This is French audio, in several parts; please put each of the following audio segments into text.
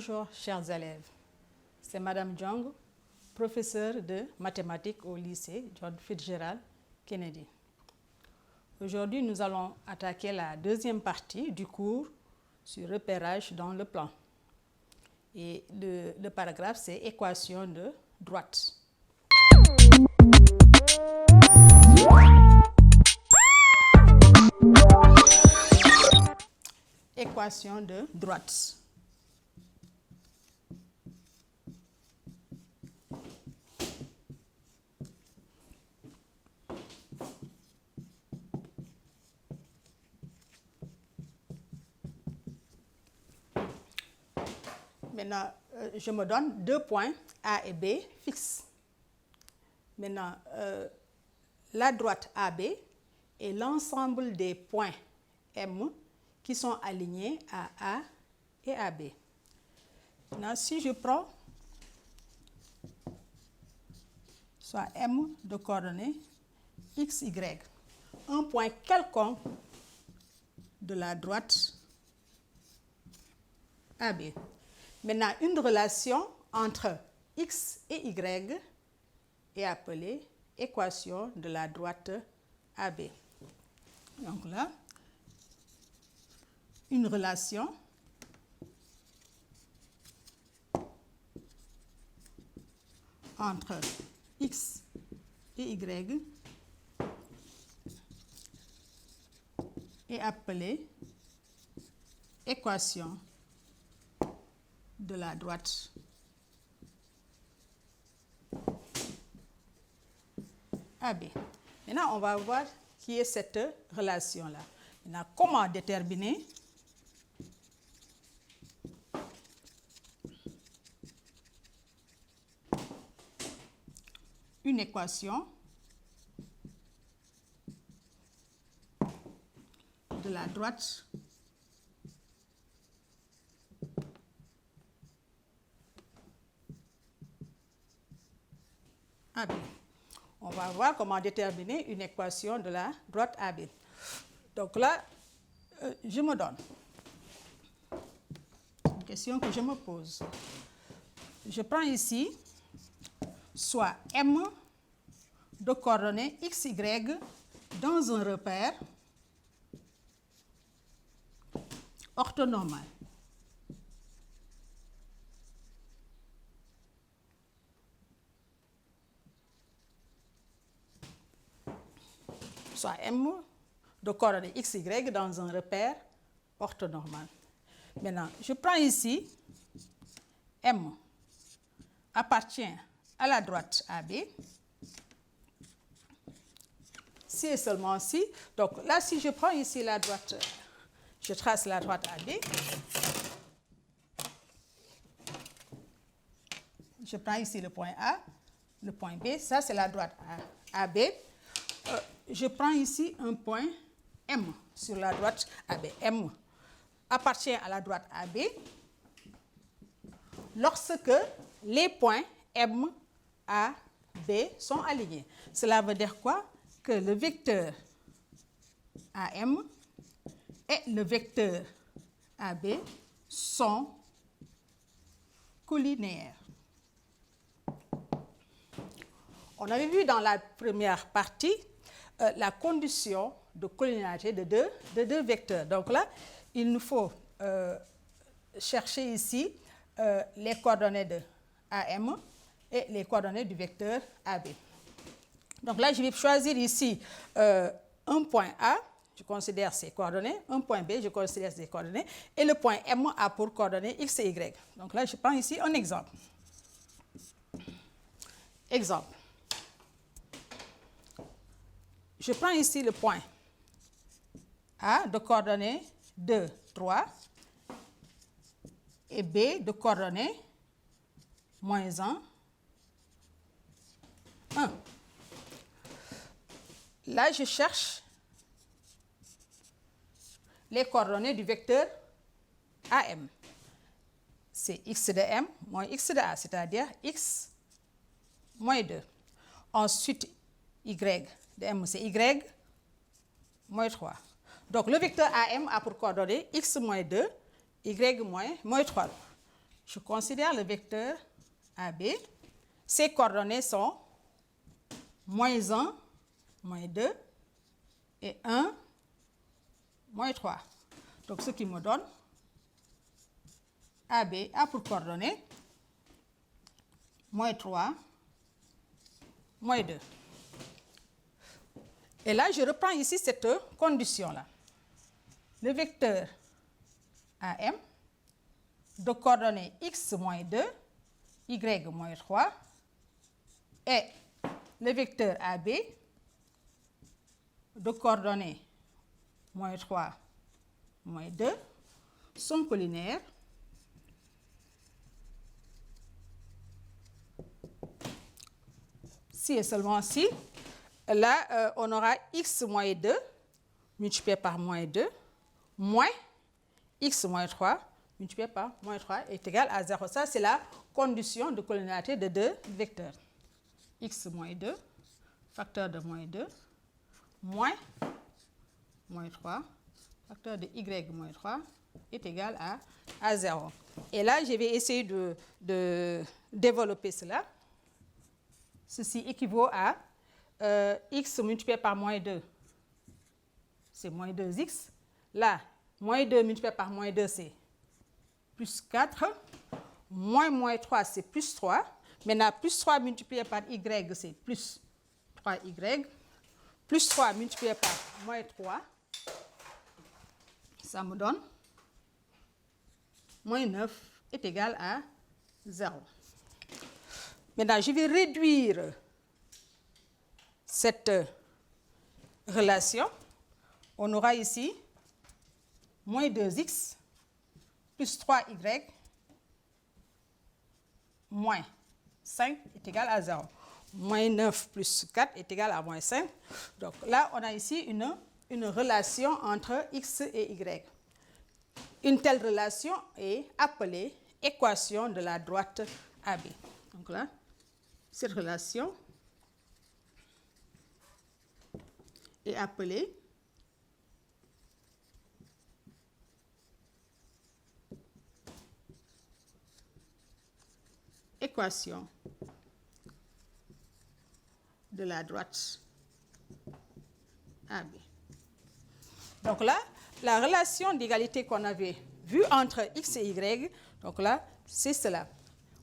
Bonjour chers élèves, c'est Madame Jong, professeure de mathématiques au lycée John Fitzgerald Kennedy. Aujourd'hui, nous allons attaquer la deuxième partie du cours sur repérage dans le plan. Et le paragraphe, c'est équation de droite. Équation de droite. Maintenant, je me donne deux points A et B fixes. Maintenant, la droite AB est l'ensemble des points M qui sont alignés à A et à B. Maintenant, si je prends soit M de coordonnées X, Y, un point quelconque de la droite AB. Maintenant, une relation entre X et Y est appelée équation de la droite AB. Donc là, une relation entre X et Y est appelée équation de la droite AB. Maintenant, on va voir qui est cette relation-là. Maintenant, comment déterminer une équation de la droite AB. On va voir comment déterminer une équation de la droite AB. Donc là, je me donne une question que je me pose. Je prends ici soit M de coordonnées X, Y dans un repère orthonormal. Soit M de coordonnées X, Y dans un repère orthonormal. Maintenant, je prends ici M appartient à la droite AB. Si et seulement si. Donc là, si je prends ici la droite, je trace la droite AB. Je prends ici le point A, le point B. Ça, c'est la droite AB. Je prends ici un point M sur la droite AB. M appartient à la droite AB lorsque les points M, A, B sont alignés. Cela veut dire quoi? Que le vecteur AM et le vecteur AB sont collinéaires. On avait vu dans la première partie la condition de collinéarité de deux vecteurs. Donc là, il nous faut chercher ici les coordonnées de AM et les coordonnées du vecteur AB. Donc là, je vais choisir ici un point A, je considère ses coordonnées, un point B, je considère ses coordonnées, et le point M a pour coordonnées X et Y. Donc là, je prends ici un exemple. Exemple. Je prends ici le point A de coordonnées 2, 3 et B de coordonnées moins 1, 1. Là, je cherche les coordonnées du vecteur AM. C'est X de M moins X de A, c'est-à-dire X moins 2. Ensuite, Y de M, c'est Y moins 3. Donc, le vecteur AM a pour coordonnées X moins 2, Y moins 3. je considère le vecteur AB. Ses coordonnées sont moins 1, moins 2 et 1, moins 3. Donc, ce qui me donne AB a pour coordonnées moins 3, moins 2. Et là, je reprends ici cette condition-là. Le vecteur AM de coordonnées x moins 2, y moins 3 et le vecteur AB de coordonnées moins 3, moins 2 sont collinaires si et seulement si. Là, on aura x moins 2 multiplié par moins 2 moins x moins 3 multiplié par moins 3 est égal à 0. Ça, c'est la condition de collinéarité de deux vecteurs. X moins 2, facteur de moins 2, moins 3, facteur de y moins 3 est égal à 0. Et là, je vais essayer de développer cela. Ceci équivaut à x multiplié par moins 2, c'est moins 2x. Là, moins 2 multiplié par moins 2, c'est plus 4. Moins 3, c'est plus 3. Maintenant, plus 3 multiplié par y, c'est plus 3y. Plus 3 multiplié par moins 3, ça me donne moins 9 est égal à 0. Maintenant, je vais réduire cette relation. On aura ici moins 2x plus 3y moins 5 est égal à 0. Moins 9 plus 4 est égal à moins 5. Donc là, on a ici une relation entre x et y. Une telle relation est appelée équation de la droite AB. Donc là, cette relation est appelée équation de la droite AB. Donc là, la relation d'égalité qu'on avait vue entre x et y, donc là, c'est cela.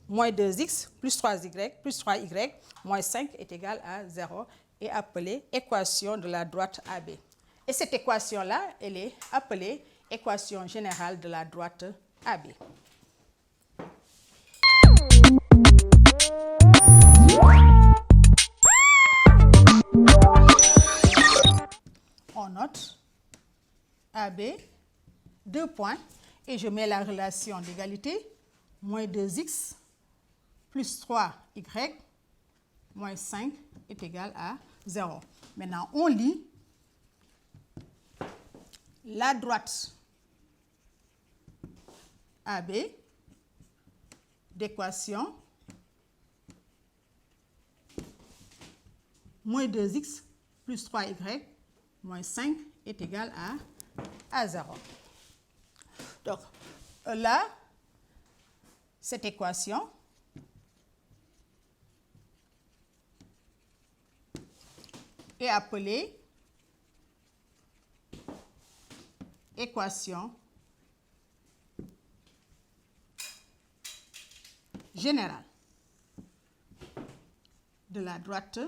Moins 2x plus 3y moins 5 est égal à 0 est appelée équation de la droite AB. Et cette équation-là, elle est appelée équation générale de la droite AB. On note AB, 2 points, et je mets la relation d'égalité, moins 2x plus 3y moins 5 est égal à 0. Maintenant, on lit la droite AB d'équation moins 2x plus 3y moins 5 est égal à 0. Donc là, cette équation est appelée équation générale de la droite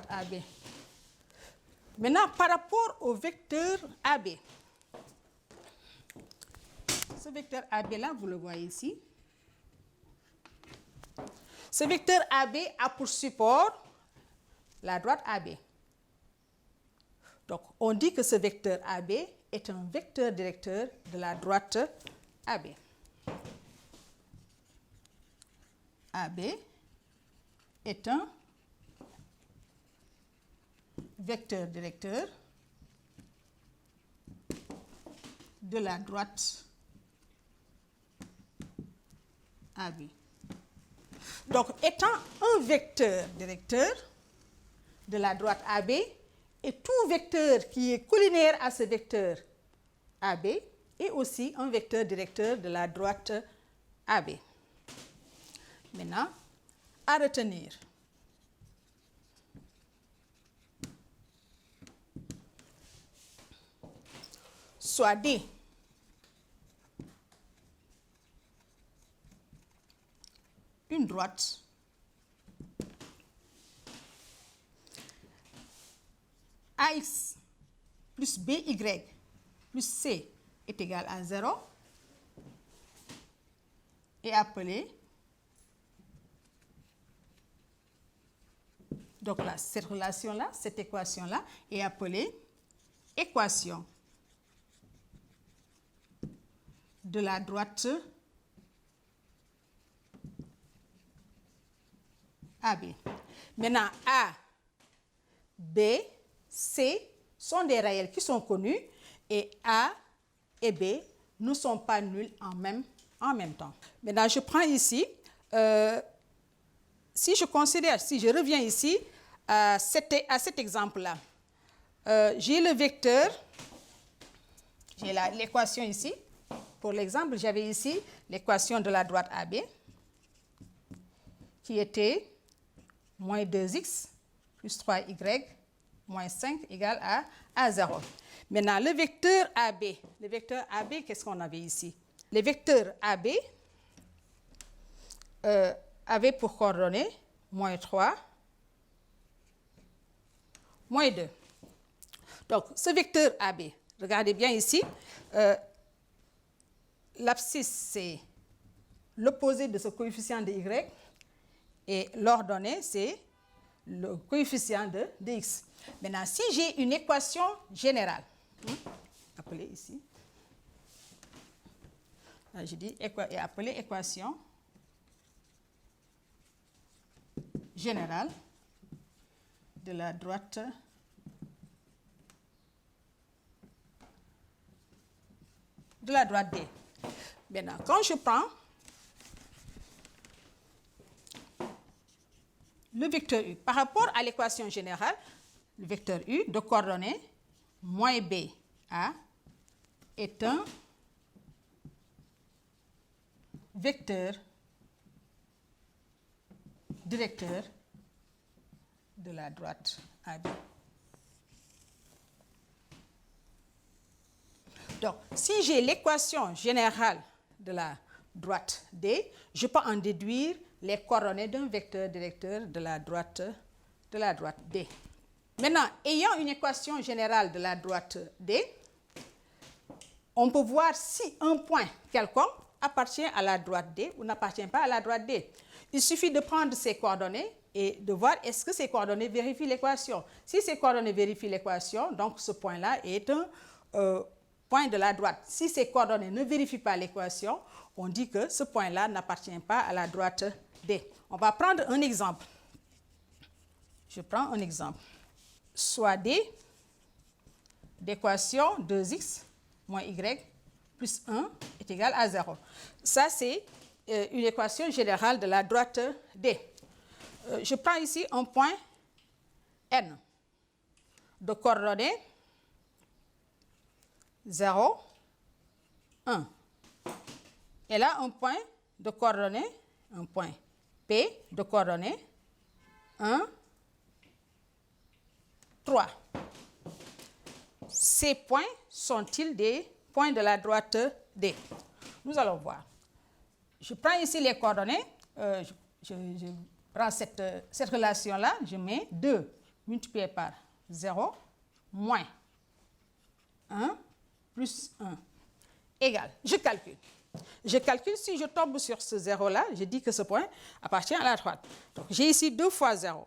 AB. Maintenant, par rapport au vecteur AB, ce vecteur AB-là, vous le voyez ici. Ce vecteur AB a pour support la droite AB. Donc, on dit que ce vecteur AB est un vecteur directeur de la droite AB. AB est un vecteur directeur de la droite AB. Donc, étant un vecteur directeur de la droite AB, et tout vecteur qui est collinaire à ce vecteur AB est aussi un vecteur directeur de la droite AB. Maintenant, à retenir. Soit D une droite AX plus BY plus C est égal à 0 est appelée, donc là, cette relation-là, cette équation-là est appelée équation de la droite AB. Maintenant, A, B, C sont des réels qui sont connus et A et B ne sont pas nuls en même temps. Maintenant, je prends ici, si je reviens ici à cet exemple-là, j'ai le vecteur, j'ai l'équation ici. Pour l'exemple, j'avais ici l'équation de la droite AB qui était moins 2x plus 3y moins 5 égale à 0. Maintenant, le vecteur AB, qu'est-ce qu'on avait ici? Le vecteur AB avait pour coordonnées moins 3, moins 2. Donc, ce vecteur AB, regardez bien ici, l'abscisse, c'est l'opposé de ce coefficient de y et l'ordonnée, c'est le coefficient de x. Maintenant, si j'ai une équation générale, appelée ici, là, je dis appelée équation générale de la droite D. Maintenant, quand je prends le vecteur U par rapport à l'équation générale, le vecteur U de coordonnées moins B A est un vecteur directeur de la droite AB. Donc, si j'ai l'équation générale de la droite D, je peux en déduire les coordonnées d'un vecteur directeur de la droite D. Maintenant, ayant une équation générale de la droite D, on peut voir si un point quelconque appartient à la droite D ou n'appartient pas à la droite D. Il suffit de prendre ces coordonnées et de voir est-ce que ces coordonnées vérifient l'équation. Si ces coordonnées vérifient l'équation, donc ce point-là est un point de la droite. Si ces coordonnées ne vérifient pas l'équation, on dit que ce point-là n'appartient pas à la droite D. On va prendre un exemple. Je prends un exemple. Soit D d'équation 2x moins y plus 1 est égal à 0. Ça, c'est une équation générale de la droite D. Je prends ici un point N de coordonnées 0, 1. Et là, un point de coordonnées, un point P de coordonnées 1, 3. Ces points sont-ils des points de la droite D? Nous allons voir. Je prends ici les coordonnées, je prends cette relation-là, je mets 2 multiplié par 0 moins 1 plus 1 égale. Je calcule. Je calcule, si je tombe sur ce 0-là, je dis que ce point appartient à la droite. Donc, j'ai ici 2 fois 0.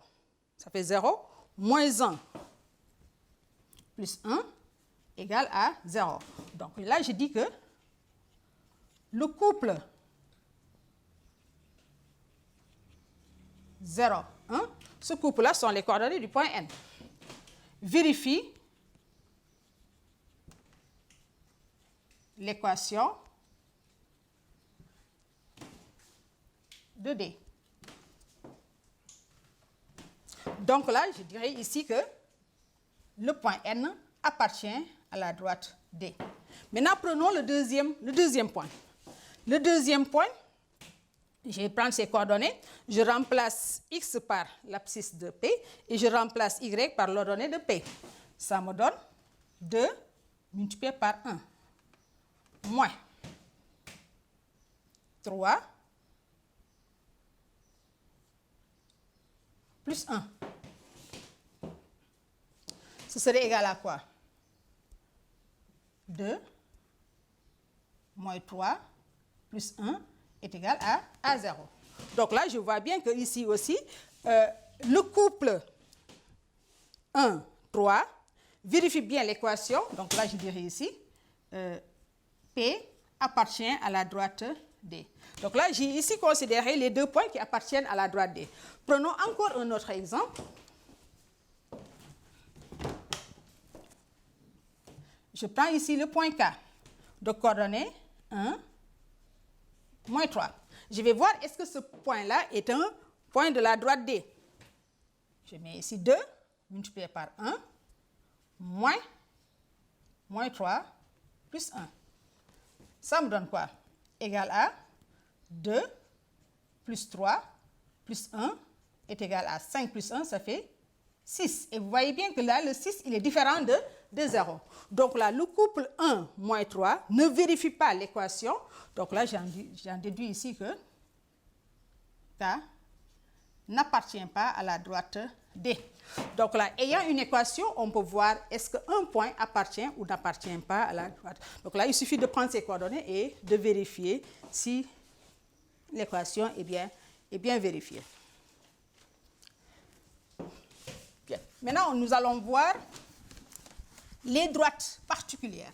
Ça fait 0 moins 1 plus 1 égale à 0. Donc là, je dis que le couple 0, 1, ce couple-là sont les coordonnées du point N. Vérifie l'équation de D. Donc là, je dirais ici que le point N appartient à la droite D. Maintenant, prenons le deuxième point. Le deuxième point, je vais prendre ces coordonnées, je remplace x par l'abscisse de P et je remplace y par l'ordonnée de P. Ça me donne 2 multiplié par 1 moins 3 plus 1. Ce serait égal à quoi? 2 moins 3 plus 1 est égal à 0. Donc là, je vois bien que ici aussi, le couple 1, 3, vérifie bien l'équation. Donc là, je dirais ici, P appartient à la droite D. Donc là, j'ai ici considéré les deux points qui appartiennent à la droite D. Prenons encore un autre exemple. Je prends ici le point K de coordonnées 1, moins 3. Je vais voir est-ce que ce point-là est un point de la droite D. Je mets ici 2 multiplié par 1 moins 3 plus 1. Ça me donne quoi? Égal à 2 plus 3 plus 1 est égal à 5 plus 1, ça fait 6. Et vous voyez bien que là, le 6, il est différent de 0. Donc là, le couple 1 moins 3 ne vérifie pas l'équation. Donc là, j'en déduis ici que K n'appartient pas à la droite D. Donc là, ayant une équation, on peut voir est-ce qu'un point appartient ou n'appartient pas à la droite. Donc là, il suffit de prendre ces coordonnées et de vérifier si l'équation est bien vérifiée. Bien. Maintenant, nous allons voir les droites particulières.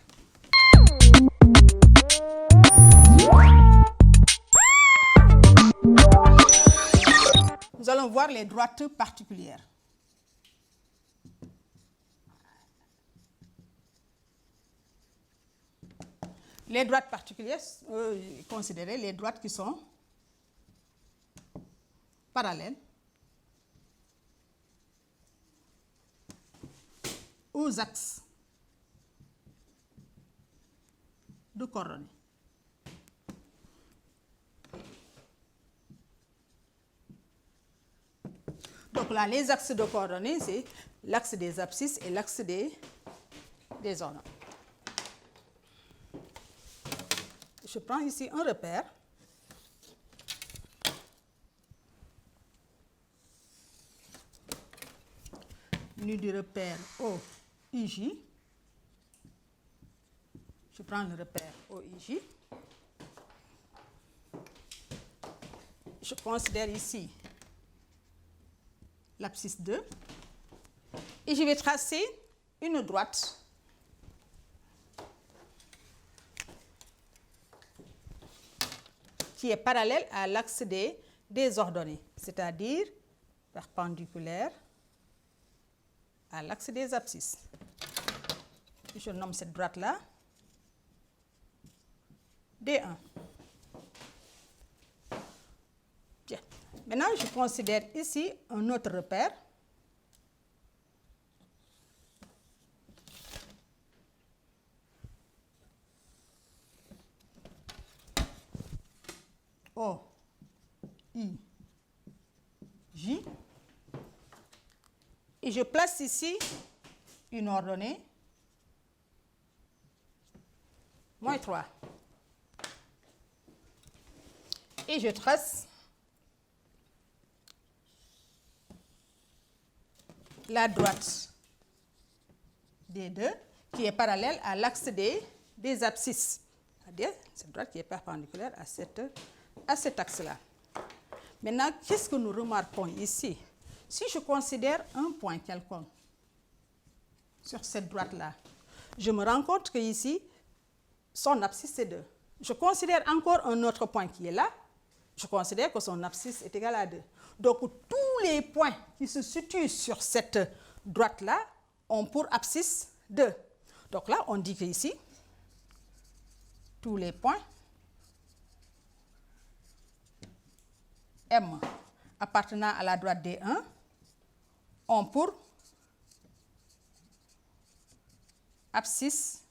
Nous allons voir les droites particulières. Les droites particulières, considérez les droites qui sont parallèles aux axes de coordonnées. Donc là, les axes de coordonnées, c'est l'axe des abscisses et l'axe des ordonnées. Je prends ici un repère. Nu du repère OIJ. Je prends le repère OIJ. Je considère ici l'abscisse 2 et je vais tracer une droite qui est parallèle à l'axe des ordonnées, c'est-à-dire perpendiculaire à l'axe des abscisses. Je nomme cette droite-là D1. Bien. Maintenant, je considère ici un autre repère. O, I, J. Et je place ici une ordonnée moins 3. Et je trace la droite D2 qui est parallèle à l'axe des abscisses. C'est-à-dire cette droite qui est perpendiculaire à cet axe-là. Maintenant, qu'est-ce que nous remarquons ici? Si je considère un point quelconque sur cette droite-là, je me rends compte qu'ici, son abscisse est 2. Je considère encore un autre point qui est là. Je considère que son abscisse est égale à 2. Donc, tous les points qui se situent sur cette droite-là ont pour abscisse 2. Donc là, on dit qu'ici, tous les points M appartenant à la droite D1 ont pour abscisse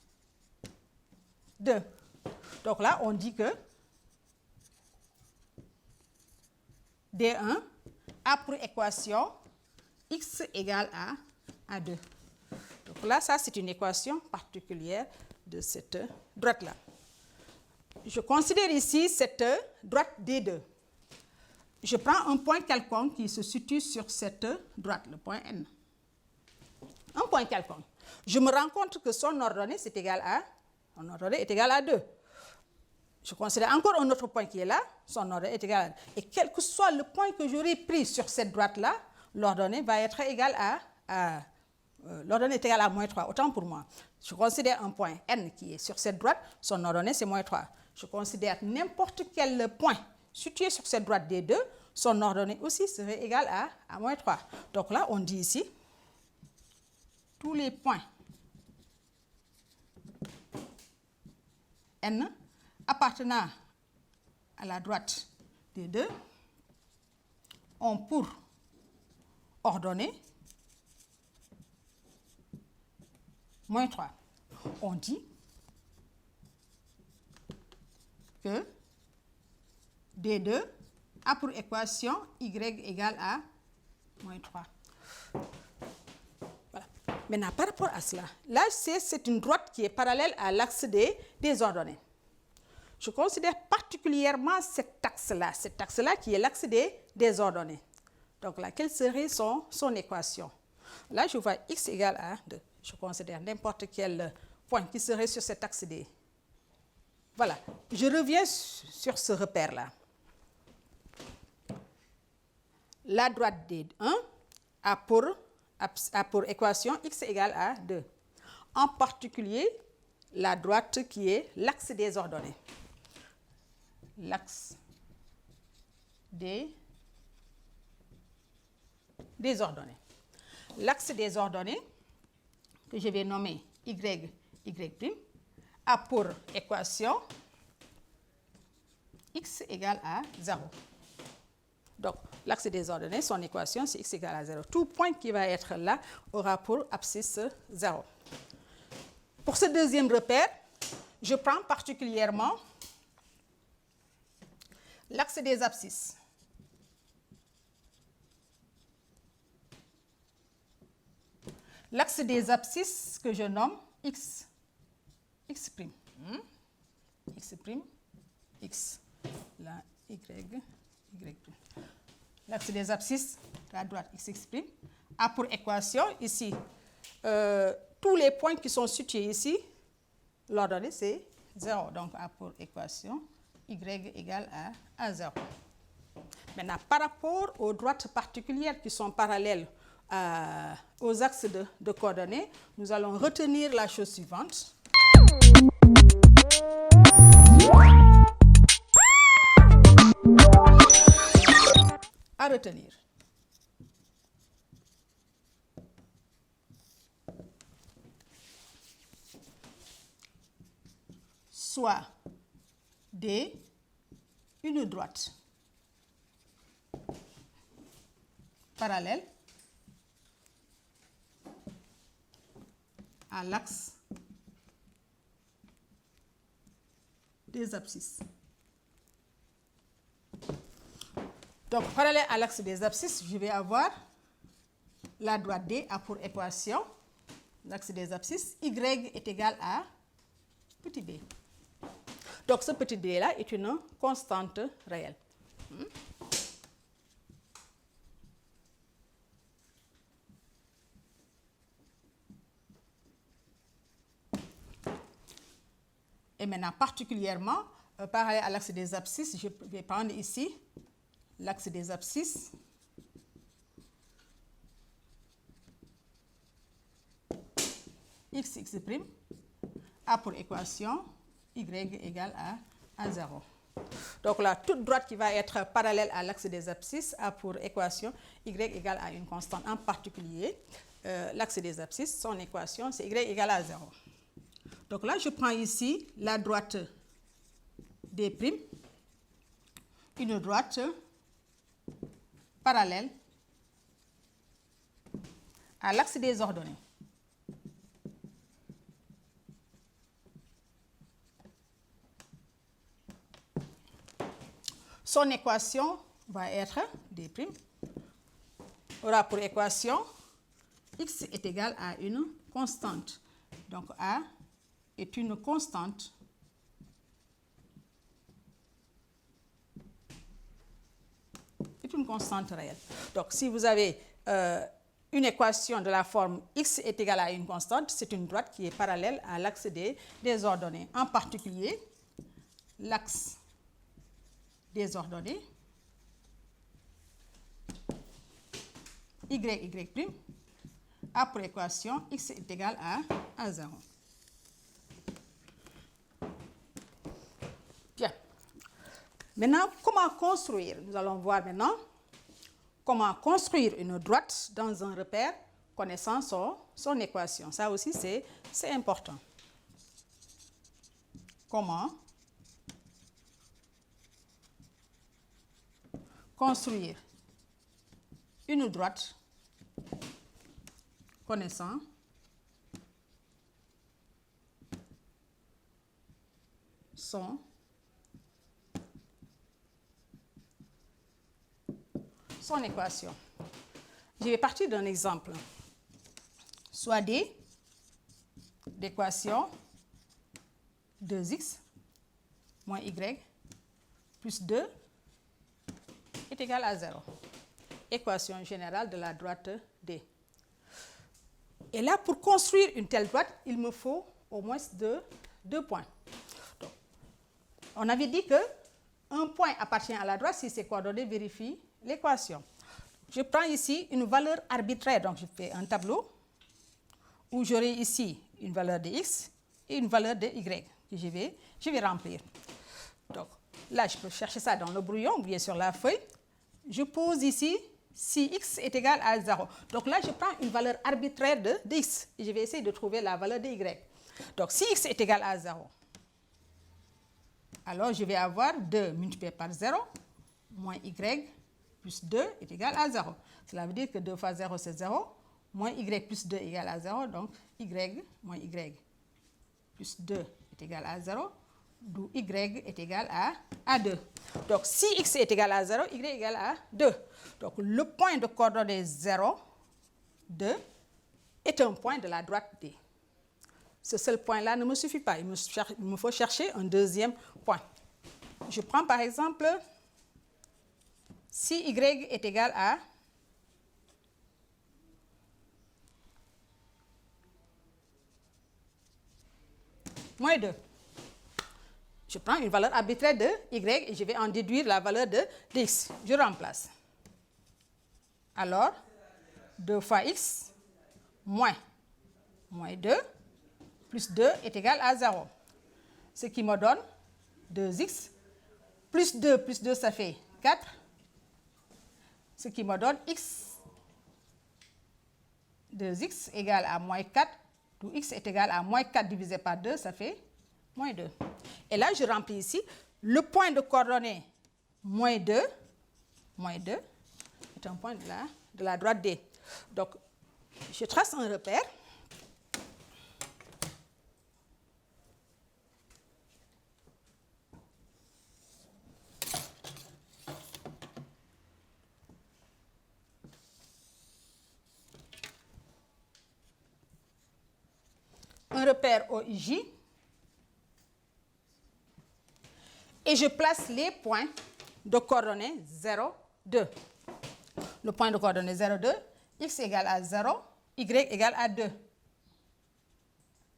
2. Donc là, on dit que D1 a pour équation x égale à 2. Donc là, ça, c'est une équation particulière de cette droite-là. Je considère ici cette droite D2. Je prends un point quelconque qui se situe sur cette droite, le point N. Un point quelconque. Je me rends compte que son ordonnée est égale à 2. Je considère encore un autre point qui est là, son ordonnée est égale à 2. Et quel que soit le point que j'aurai pris sur cette droite-là, l'ordonnée va être égale l'ordonnée est égale à moins 3, autant pour moi. Je considère un point N qui est sur cette droite, son ordonnée c'est moins 3. Je considère n'importe quel point situé sur cette droite des deux, son ordonnée aussi serait égale à moins 3. Donc là, on dit ici, tous les points N appartenant à la droite des deux ont pour ordonnée moins 3. On dit que D2 a pour équation y égale à moins 3. Voilà. Maintenant, par rapport à cela, là, c'est une droite qui est parallèle à l'axe des ordonnées. Je considère particulièrement cet axe-là qui est l'axe des ordonnées. Donc là, quelle serait son équation? Là, je vois x égale à 2. Je considère n'importe quel point qui serait sur cet axe D. Voilà, je reviens sur ce repère-là. La droite D1 a pour équation x égale à 2. En particulier, la droite qui est l'axe des ordonnées. L'axe des ordonnées. L'axe des ordonnées, que je vais nommer y', a pour équation x égale à 0. Donc, l'axe des ordonnées, son équation, c'est x égale à 0. Tout point qui va être là aura pour abscisse 0. Pour ce deuxième repère, je prends particulièrement l'axe des abscisses. L'axe des abscisses que je nomme x'. X'. X. Là, y'. L'axe des abscisses, la droite x' a pour équation ici tous les points qui sont situés ici, l'ordonnée c'est 0. Donc a pour équation y égale à 0. Maintenant, par rapport aux droites particulières qui sont parallèles aux axes de coordonnées, nous allons retenir la chose suivante. À retenir. Soit D, une droite parallèle à l'axe des abscisses. Donc, parallèle à l'axe des abscisses, je vais avoir la droite D a pour équation, l'axe des abscisses, y est égal à petit b. Donc, ce petit b-là est une constante réelle. Et maintenant, particulièrement, parallèle à l'axe des abscisses, je vais prendre ici l'axe des abscisses. X' a pour équation y égale à 0. Donc là, toute droite qui va être parallèle à l'axe des abscisses a pour équation y égale à une constante. En particulier, l'axe des abscisses, son équation, c'est y égale à 0. Donc là, je prends ici la droite D', une droite parallèle à l'axe des ordonnées. son équation va être D' aura pour équation x est égal à une constante. Donc A est une constante réelle. Donc si vous avez une équation de la forme x est égal à une constante, c'est une droite qui est parallèle à l'axe des ordonnées. En particulier, l'axe des ordonnées y' a pour équation x est égal à 0. Bien. Maintenant, comment construire? Nous allons voir maintenant comment construire une droite dans un repère connaissant son équation. Ça aussi, c'est important. Comment construire une droite connaissant son équation. Je vais partir d'un exemple. Soit D d'équation 2x moins y plus 2 est égal à 0. Équation générale de la droite D. Et là, pour construire une telle droite, il me faut au moins deux points. Donc, on avait dit qu'un point appartient à la droite si ses coordonnées vérifient l'équation. Je prends ici une valeur arbitraire, donc je fais un tableau où j'aurai ici une valeur de x et une valeur de y que je vais remplir. Donc là, je peux chercher ça dans le brouillon ou bien sur la feuille. Je pose ici si x est égal à 0. Donc là, je prends une valeur arbitraire de x et je vais essayer de trouver la valeur de y. Donc si x est égal à 0, alors je vais avoir 2 multiplié par 0 moins y plus 2 est égal à 0. Cela veut dire que 2 fois 0, c'est 0. Moins y plus 2 égale à 0. Donc, y moins y plus 2 est égal à 0. D'où y est égal à 2. Donc, si x est égal à 0, y est égal à 2. Donc, le point de coordonnée 0, 2, est un point de la droite D. Ce seul point-là ne me suffit pas. Il me faut chercher un deuxième point. Je prends par exemple... Si y est égal à moins 2, je prends une valeur arbitraire de y et je vais en déduire la valeur de x. Je remplace. Alors, 2 fois x moins 2 plus 2 est égal à 0. Ce qui me donne 2x plus 2 ça fait 4. Ce qui me donne x, 2x égale à moins 4, d'où x est égal à moins 4 divisé par 2, ça fait moins 2. Et là, je remplis ici le point de coordonnée moins 2 est un point de la droite D. Donc, je trace un repère. Un repère OIJ et je place les points de coordonnées 0, 2. Le point de coordonnées 0, 2, x égale à 0, y égale à 2.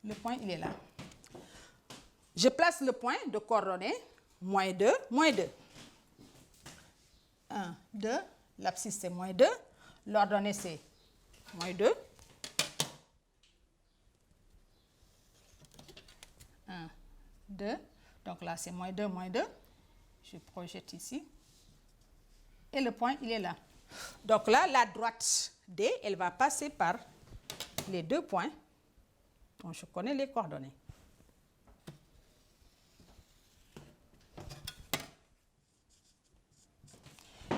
Le point, il est là. Je place le point de coordonnées moins 2, moins 2. 1, 2, l'abscisse c'est moins 2, l'ordonnée c'est moins 2. 1, 2, donc là c'est moins 2, moins 2. Je projette ici. Et le point, il est là. Donc là, la droite D, elle va passer par les deux points dont je connais les coordonnées.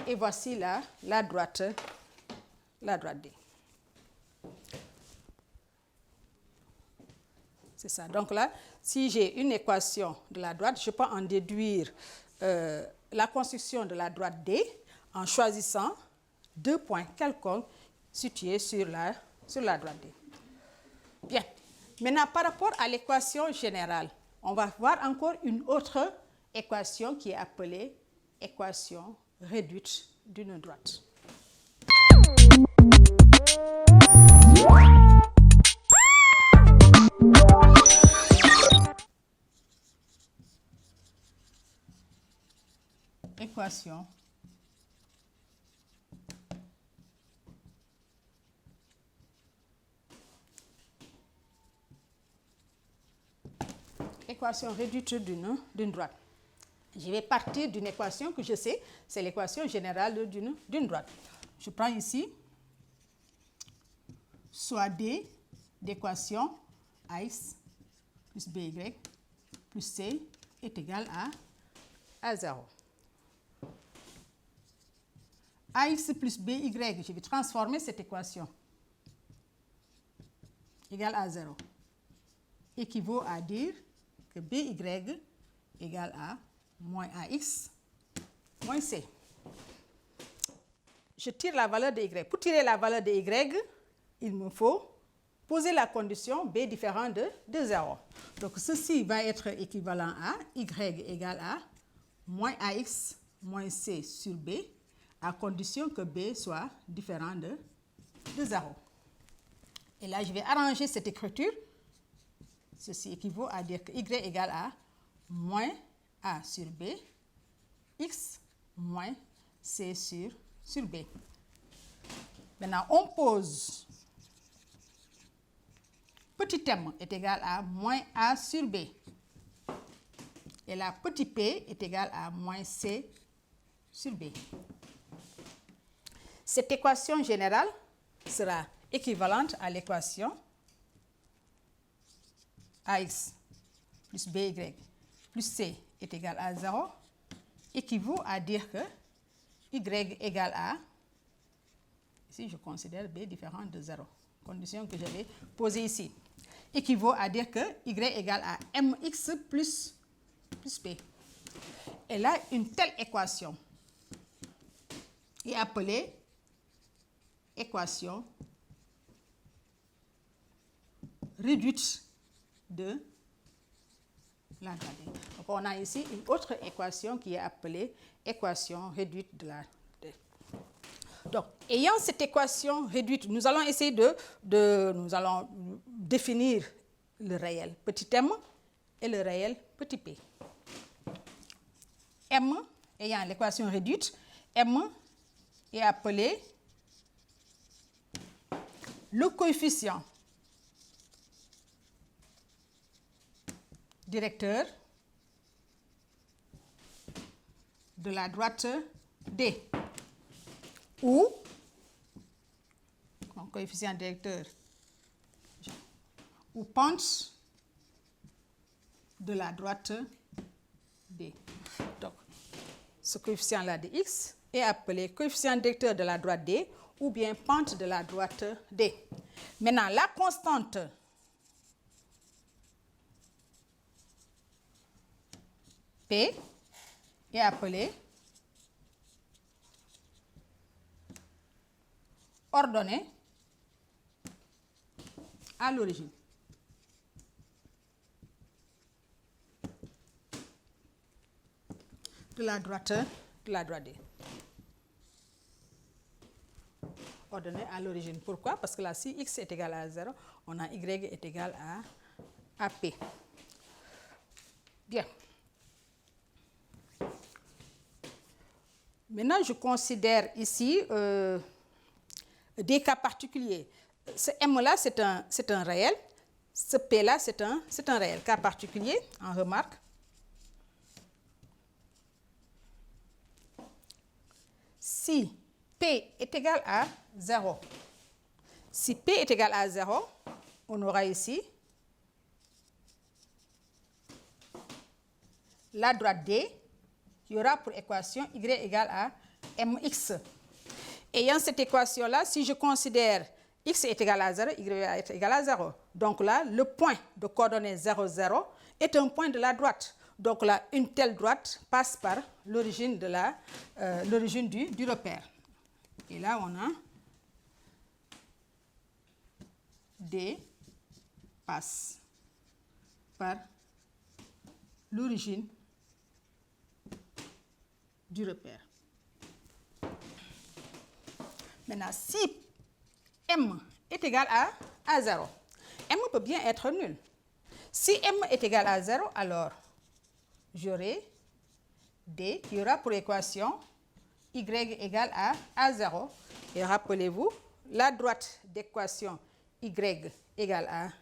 Et voici la droite D. C'est ça. Donc là, si j'ai une équation de la droite, je peux en déduire la construction de la droite D en choisissant 2 points quelconques situés sur la droite D. Bien. Maintenant, par rapport à l'équation générale, on va voir encore une autre équation qui est appelée équation réduite d'une droite. Équation réduite d'une droite. Je vais partir d'une équation que je sais, c'est l'équation générale d'une droite. Je prends ici soit D d'équation AX plus BY plus C est égal à 0. AX plus BY, je vais transformer cette équation égale à 0. Équivaut à dire que BY égale à moins AX moins C. Je tire la valeur de Y. Pour tirer la valeur de Y, il me faut poser la condition B différent de 0. Donc ceci va être équivalent à Y égale à moins AX moins C sur B, à condition que B soit différent de 0. Et là, je vais arranger cette écriture. Ceci équivaut à dire que Y égale à moins A sur B, X moins C sur B. Maintenant, on pose petit m est égal à moins A sur B. Et là, petit p est égal à moins C sur B. Cette équation générale sera équivalente à l'équation AX plus BY plus C est égal à 0, équivaut à dire que Y égale à, ici je considère B différent de 0, condition que j'avais posée ici, équivaut à dire que Y égale à MX plus P. Et là, une telle équation est appelée équation réduite de la droite D. Donc, on a ici une autre équation qui est appelée équation réduite de la D. Donc, ayant cette équation réduite, nous allons essayer nous allons définir le réel petit m et le réel petit p. M, ayant l'équation réduite, M est appelé le coefficient directeur de la droite D, ou coefficient directeur ou pente de la droite D. Donc, ce coefficient-là de x est appelé coefficient directeur de la droite D ou bien pente de la droite D. Maintenant, la constante P est appelée ordonnée à l'origine. De la droite D. Ordonnée à l'origine. Pourquoi? Parce que là, si x est égal à 0, on a y est égal à p. Bien. Maintenant, je considère ici des cas particuliers. Ce m-là, c'est un réel. Ce p-là, c'est un réel. Cas particulier, on remarque. Si P est égal à 0, si P est égal à 0, on aura ici la droite D qui aura pour équation y égale à mx. Ayant cette équation-là, si je considère x est égal à 0, y va être égal à 0. Donc là, le point de coordonnées 0, 0 est un point de la droite. Donc là, une telle droite passe par l'origine du repère. Et là, on a D passe par l'origine du repère. Maintenant, si M est égal à 0, M peut bien être nul. Si M est égal à 0, alors j'aurai D qui aura pour équation Y égale à 0. Et rappelez-vous, la droite d'équation Y égale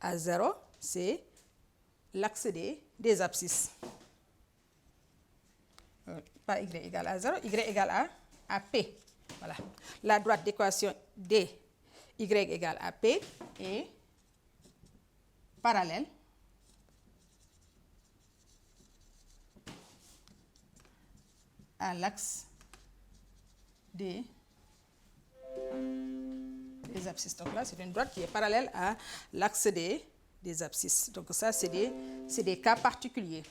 à 0, c'est l'axe des abscisses. Pas Y égale à 0, Y égale à P. Voilà. La droite d'équation D, Y égale à P, est parallèle à l'axe des abscisses. Donc là, c'est une droite qui est parallèle à l'axe des abscisses. Donc ça, c'est des cas particuliers.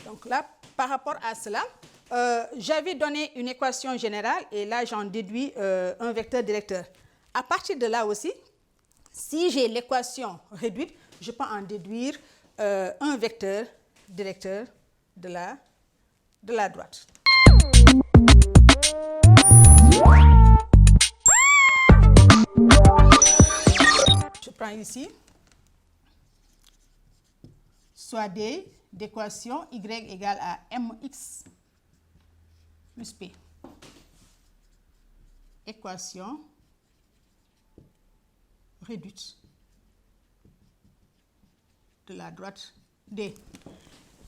Donc là, par rapport à cela, j'avais donné une équation générale et là, j'en déduis un vecteur directeur. À partir de là aussi, si j'ai l'équation réduite, je peux en déduire un vecteur directeur de la droite. Je prends ici soit D d'équation Y égale à mx plus P. Équation réduite de la droite D.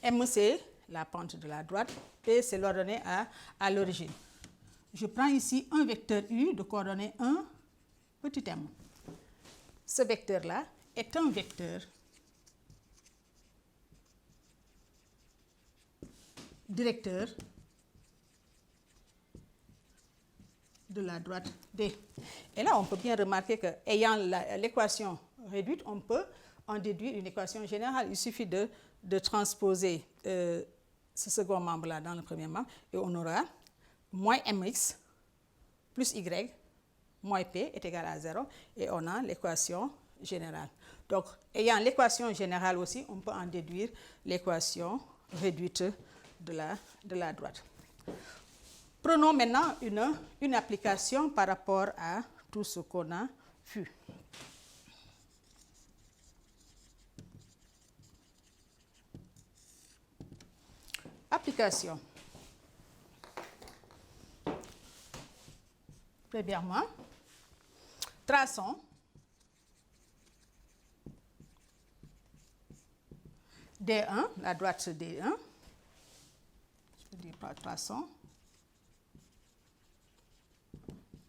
M, c'est la pente de la droite. P, c'est l'ordonnée à l'origine. Je prends ici un vecteur U de coordonnées 1, petit m. Ce vecteur-là est un vecteur directeur de la droite D. Et là, on peut bien remarquer qu'ayant l'équation réduite, on peut en déduire une équation générale. Il suffit de transposer ce second membre-là dans le premier membre et on aura moins mx plus y moins p est égal à 0 et on a l'équation générale. Donc, ayant l'équation générale aussi, on peut en déduire l'équation réduite de la droite. Prenons maintenant une application par rapport à tout ce qu'on a vu. Application. Premièrement, traçons D1, la droite D1. Je dis pas traçons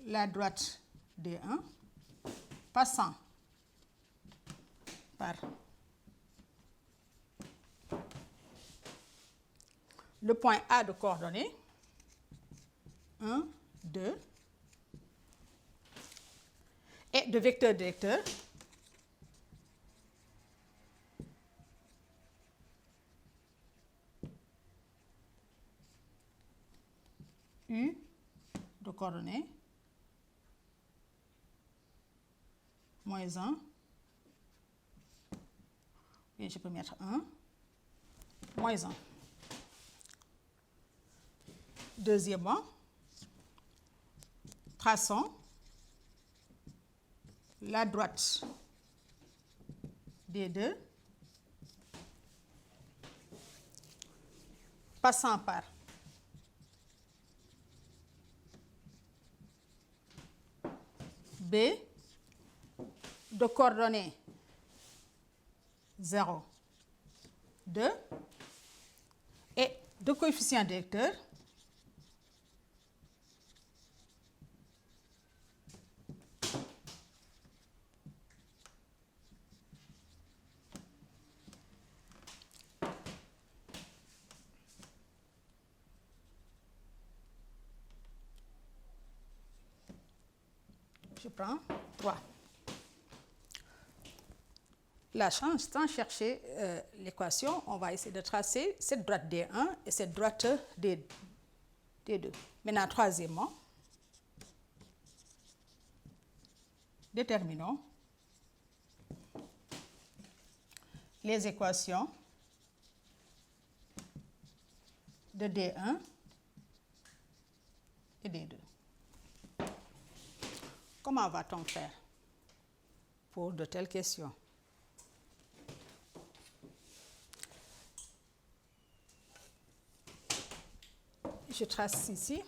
la droite D1 passant par le point A de coordonnées 1, 2 et de vecteur directeur U de coordonnées moins 1, et je peux mettre 1, moins 1. Deuxièmement, traçons la droite D2 passant par B de coordonnées 0, 2 et de coefficient directeur je prends 3. là, sans chercher l'équation, on va essayer de tracer cette droite D1 et cette droite D2. Maintenant, troisièmement, déterminons les équations de D1 et D2. Comment va-t-on faire pour de telles questions? Je trace ici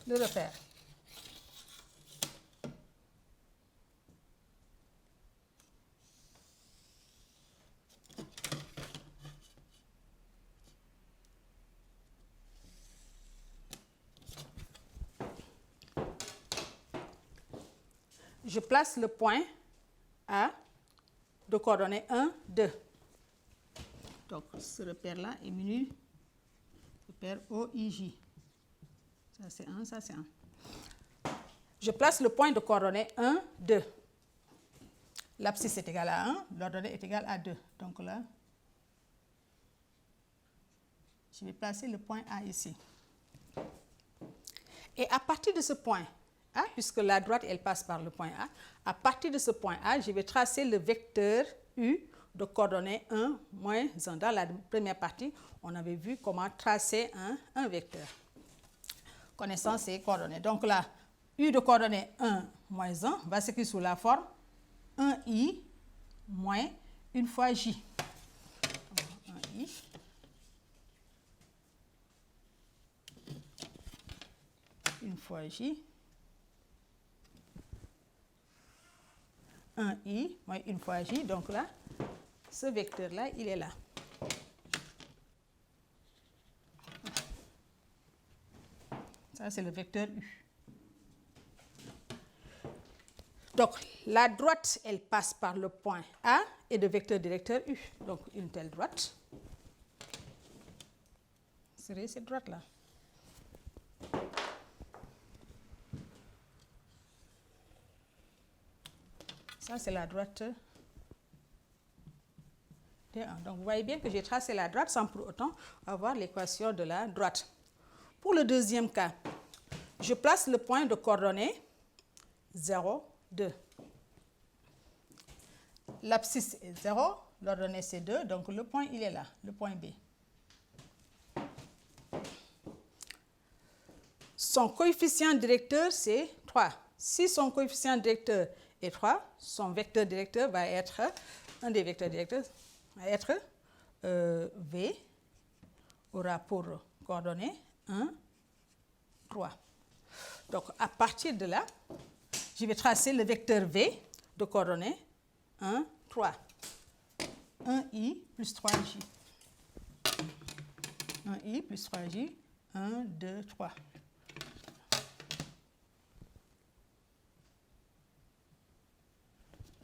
le repère. Je place le point A de coordonnées 1, 2. Donc, ce repère-là est muni repère OIJ. Ça, c'est 1, ça, c'est 1. Je place le point de coordonnées 1, 2. L'abscisse est égale à 1, l'ordonnée est égale à 2. Donc là, je vais placer le point A ici. Et à partir de ce point A, puisque la droite, elle passe par le point A, à partir de ce point A, je vais tracer le vecteur U de coordonnées 1, moins 1. Dans la première partie, on avait vu comment tracer un vecteur. Connaissant ces coordonnées. Donc là, U de coordonnées 1, moins 1 va s'écrire sous la forme 1i moins 1 fois j. 1i une fois j. 1i moins 1 fois j. Donc là, ce vecteur-là, il est là. Ça, c'est le vecteur U. Donc, la droite, elle passe par le point A et le vecteur directeur U. Donc, une telle droite serait cette droite-là. Ça, c'est la droite D1. Donc, vous voyez bien que j'ai tracé la droite sans pour autant avoir l'équation de la droite. Pour le deuxième cas, je place le point de coordonnées 0, 2. L'abscisse est 0, l'ordonnée c'est 2, donc le point il est là, le point B. Son coefficient directeur c'est 3. Si son coefficient directeur est 3, son vecteur directeur va être, un des vecteurs directeurs va être V, aura pour coordonnées 1, 3. Donc, à partir de là, je vais tracer le vecteur V de coordonnées 1, 3. 1i plus 3j. 1i plus 3j, 1, 2, 3.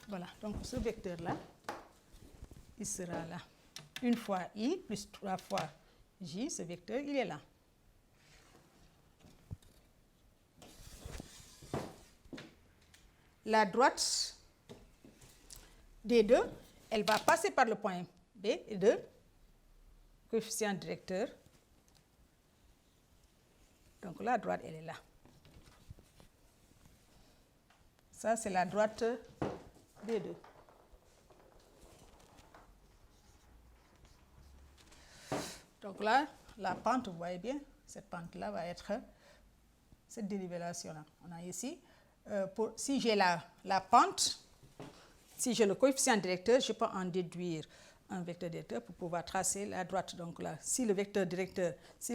Voilà, donc ce vecteur-là, il sera là. Une fois i plus 3 fois j, ce vecteur, il est là. La droite D2, elle va passer par le point B et de coefficient directeur. Donc la droite, elle est là. Ça, c'est la droite D2. Donc là, la pente, vous voyez bien, cette pente-là va être cette dénivellation-là. On a ici, si j'ai la pente, si j'ai le coefficient directeur, je peux en déduire un vecteur directeur pour pouvoir tracer la droite. Donc là, si le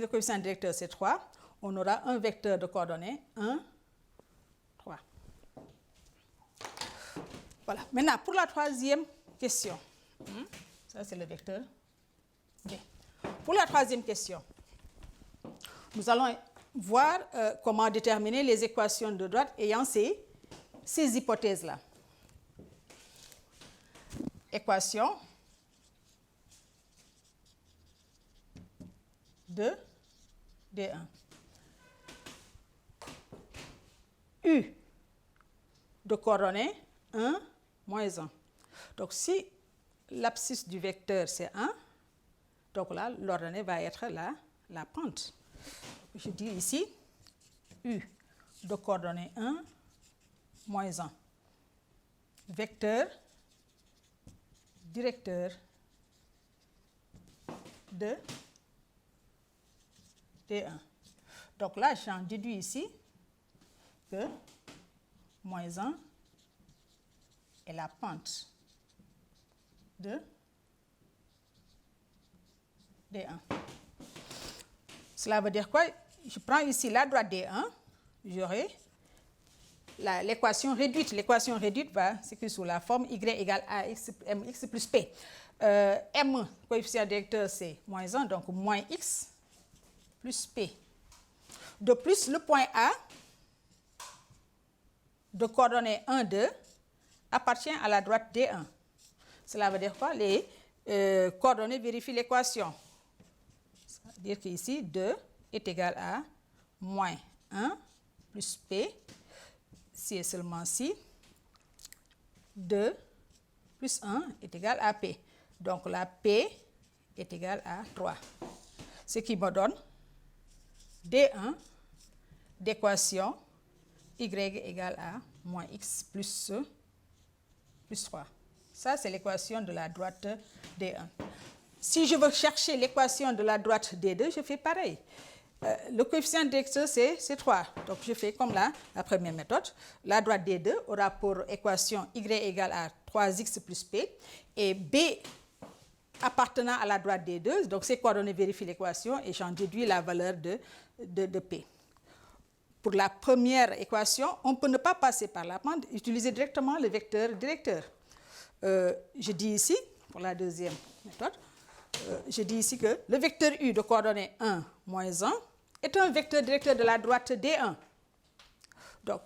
coefficient directeur c'est 3, on aura un vecteur de coordonnées 1, 3. Voilà. Maintenant, pour la troisième question, ça c'est le vecteur B. Pour la troisième question, nous allons voir comment déterminer les équations de droite ayant ces hypothèses-là. Équation de D1. U de coordonnées 1, moins 1. Donc, si l'abscisse du vecteur, c'est 1, donc là, l'ordonnée va être la pente. Je dis ici, U de coordonnées 1, moins 1. Vecteur, directeur de D1. Donc là, j'en déduis ici que moins 1 est la pente de D1. Cela veut dire quoi? Je prends ici la droite D1, j'aurai l'équation réduite. L'équation réduite va s'écrire sous la forme y égale à mx plus p. M, coefficient directeur, c'est moins 1, donc moins x plus p. De plus, le point A de coordonnées 1, 2 appartient à la droite D1. Cela veut dire quoi? Les coordonnées vérifient l'équation. C'est-à-dire qu'ici, 2 est égal à moins 1 plus P, si et seulement si, 2 plus 1 est égal à P. Donc la P est égale à 3. Ce qui me donne D1 d'équation Y égale à moins X plus 3. Ça, c'est l'équation de la droite D1. Si je veux chercher l'équation de la droite D2, je fais pareil. Le coefficient directeur, c'est 3. Donc, je fais comme la première méthode. La droite D2 aura pour équation Y égale à 3x plus P. Et B appartenant à la droite D2, donc ces coordonnées vérifient l'équation et j'en déduis la valeur de P. Pour la première équation, on peut ne pas passer par la pente, utiliser directement le vecteur directeur. Je dis ici, pour la deuxième méthode, je dis ici que le vecteur U de coordonnées 1, moins 1 est un vecteur directeur de la droite D1. Donc,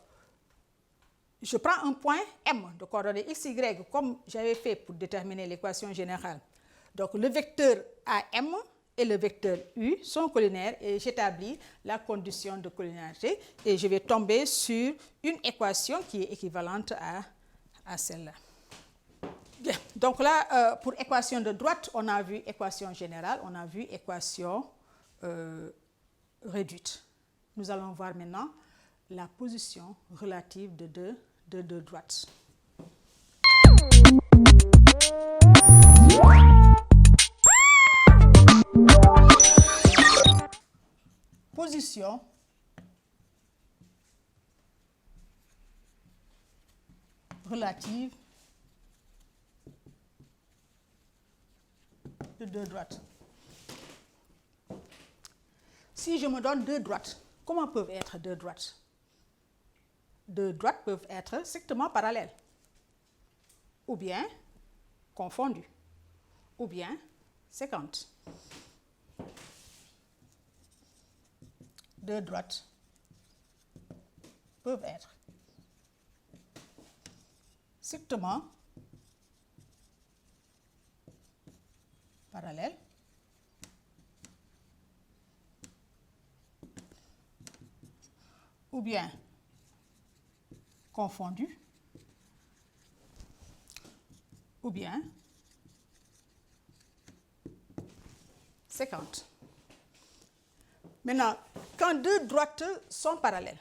je prends un point M de coordonnées x, y, comme j'avais fait pour déterminer l'équation générale. Donc, le vecteur AM et le vecteur U sont collinaires et j'établis la condition de collinéarité et je vais tomber sur une équation qui est équivalente à celle-là. Bien, donc là, pour équation de droite, on a vu équation générale, on a vu équation réduite. Nous allons voir maintenant la position relative de deux droites. Position relative de deux droites. Si je me donne deux droites, comment peuvent être deux droites? Deux droites peuvent être strictement parallèles, ou bien confondues, ou bien séquentes. Deux droites peuvent être strictement parallèles ou bien confondues ou bien séquentes. Maintenant, quand deux droites sont parallèles,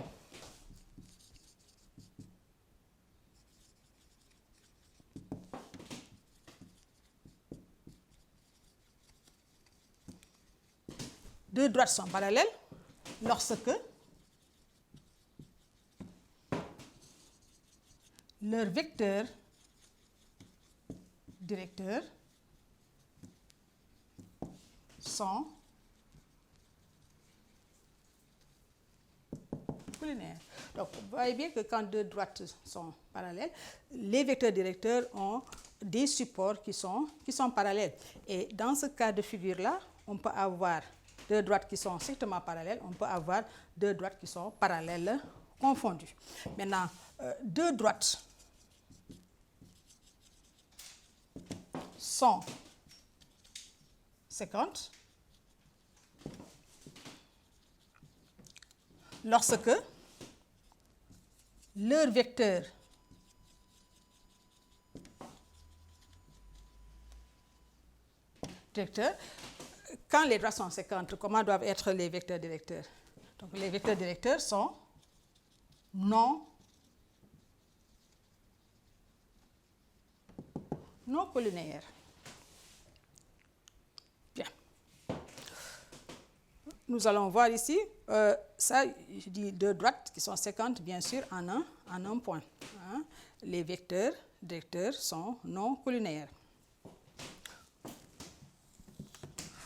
lorsque leurs vecteurs directeurs sont collinaires. Donc, vous voyez bien que quand deux droites sont parallèles, les vecteurs directeurs ont des supports qui sont parallèles. Et dans ce cas de figure-là, on peut avoir deux droites qui sont strictement parallèles, on peut avoir deux droites qui sont parallèles confondues. Maintenant, deux droites sont séquentes lorsque leur vecteur directeur. Quand les droites sont séquentes, comment doivent être les vecteurs directeurs? Donc les vecteurs directeurs sont non collinéaires. Bien. Nous allons voir ici, ça, je dis deux droites qui sont séquentes, bien sûr, en un point. Hein. Les vecteurs directeurs sont non collinéaires.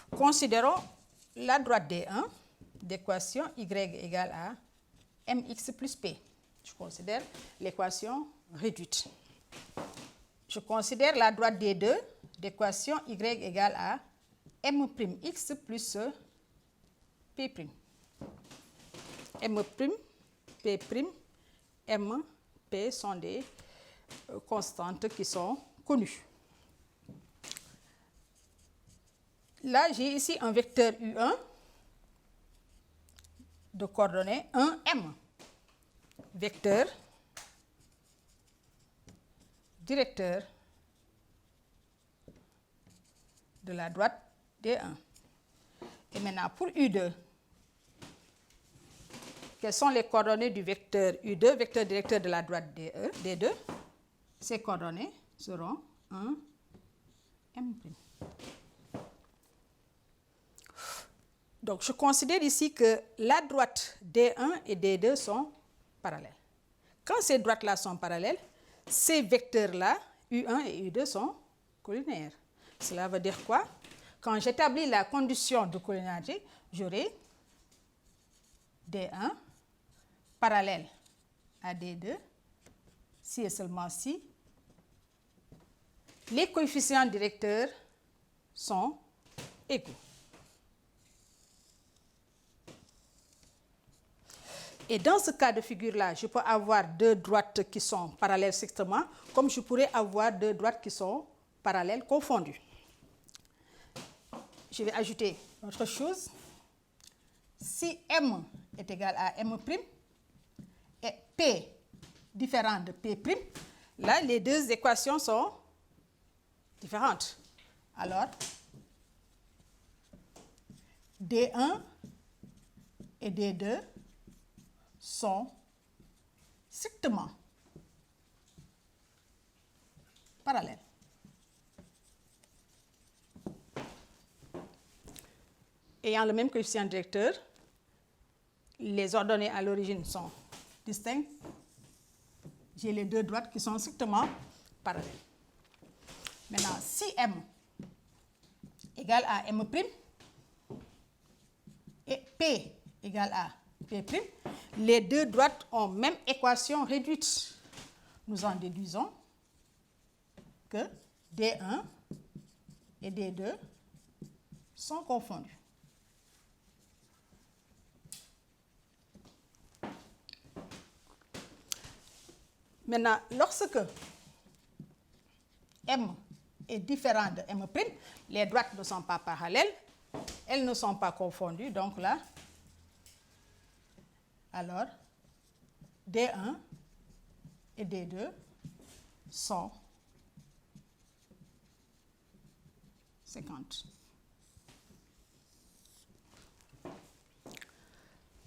Considérons la droite D1 d'équation y égale à mx plus p. Je considère l'équation réduite. Je considère la droite D2 d'équation y égale à m'x plus p'. M', p', m, p sont des constantes qui sont connues. Là, j'ai ici un vecteur U1 de coordonnées 1m. Vecteur directeur de la droite D1. Et maintenant, pour U2, quelles sont les coordonnées du vecteur U2, vecteur directeur de la droite D2? Ces coordonnées seront 1m'. Donc, je considère ici que la droite D1 et D2 sont parallèles. Quand ces droites-là sont parallèles, ces vecteurs-là, U1 et U2, sont collinéaires. Cela veut dire quoi? Quand j'établis la condition de collinéarité, j'aurai D1 parallèle à D2, si et seulement si les coefficients directeurs sont égaux. Et dans ce cas de figure-là, je peux avoir deux droites qui sont parallèles strictement, comme je pourrais avoir deux droites qui sont parallèles confondues. Je vais ajouter autre chose. Si M est égal à M' et P différent de P', là, les deux équations sont différentes. Alors, D1 et D2 sont strictement parallèles. Ayant le même coefficient directeur, les ordonnées à l'origine sont distinctes. J'ai les deux droites qui sont strictement parallèles. Maintenant, si M égale à M' et P égale à P', les deux droites ont même équation réduite. Nous en déduisons que D1 et D2 sont confondus. Maintenant, lorsque M est différent de M', les droites ne sont pas parallèles, elles ne sont pas confondues, donc là, alors D1 et D2 sont 50.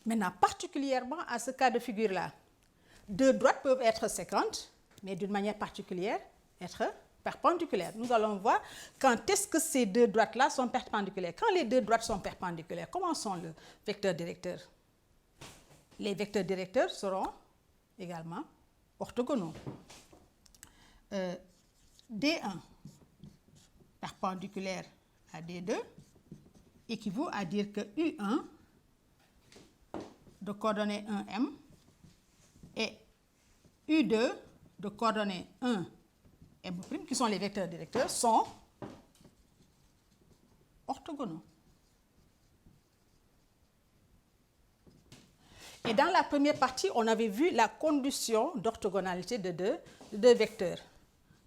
Maintenant, particulièrement à ce cas de figure-là, deux droites peuvent être séquentes, mais d'une manière particulière, être perpendiculaires. Nous allons voir quand est-ce que ces deux droites-là sont perpendiculaires. Quand les deux droites sont perpendiculaires, comment sont le vecteur directeur? Les vecteurs directeurs seront également orthogonaux. D1 perpendiculaire à D2 équivaut à dire que U1 de coordonnées 1m et U2 de coordonnées 1 M', qui sont les vecteurs directeurs, sont orthogonaux. Et dans la première partie, on avait vu la condition d'orthogonalité de deux vecteurs.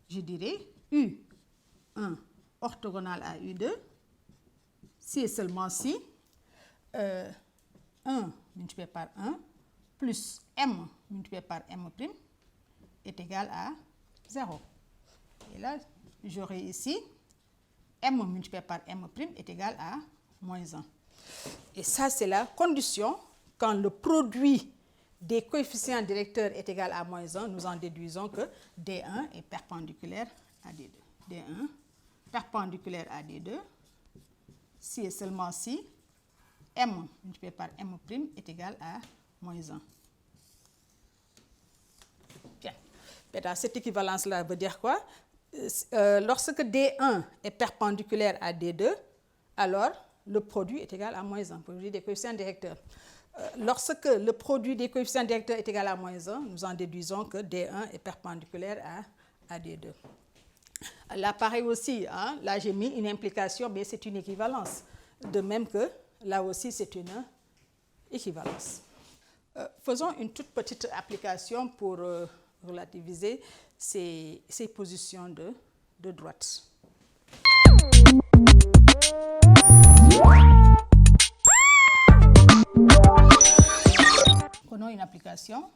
Je dirais U1 orthogonal à U2, si et seulement si 1 multiplié par 1 plus M multiplié par M' est égal à 0. Et là, j'aurai ici M multiplié par M' est égal à moins 1. Et ça, c'est la condition quand le produit des coefficients directeurs est égal à moins 1, nous en déduisons que D1 est perpendiculaire à D2. D1 perpendiculaire à D2, si et seulement si M multiplié par M' est égal à moins 1. Bien. Maintenant, cette équivalence-là veut dire quoi? Lorsque D1 est perpendiculaire à D2, alors le produit est égal à moins 1, produit des coefficients directeurs. Lorsque le produit des coefficients directeurs est égal à moins 1, nous en déduisons que D1 est perpendiculaire à D2. Là, pareil aussi, hein, là j'ai mis une implication, mais c'est une équivalence. De même que là aussi, c'est une équivalence. Faisons une toute petite application pour relativiser ces positions de droite. Prenons une application.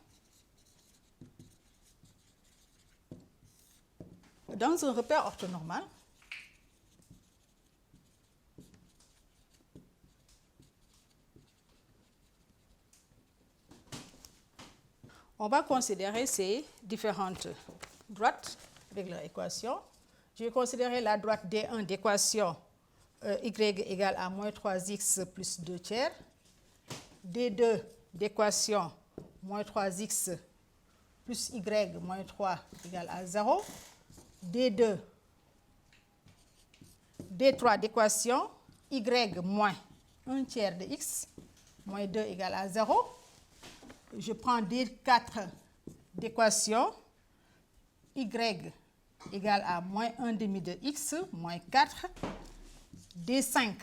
Dans un repère orthonormal, on va considérer ces différentes droites avec leur équation. Je vais considérer la droite D1 d'équation y égale à moins 3x plus 2 tiers, D2 d'équation moins 3x plus y moins 3 égale à 0, D2, D3 d'équation y moins 1 tiers de x moins 2 égale à 0. Je prends D4 d'équation y égale à moins 1 demi de x moins 4, D5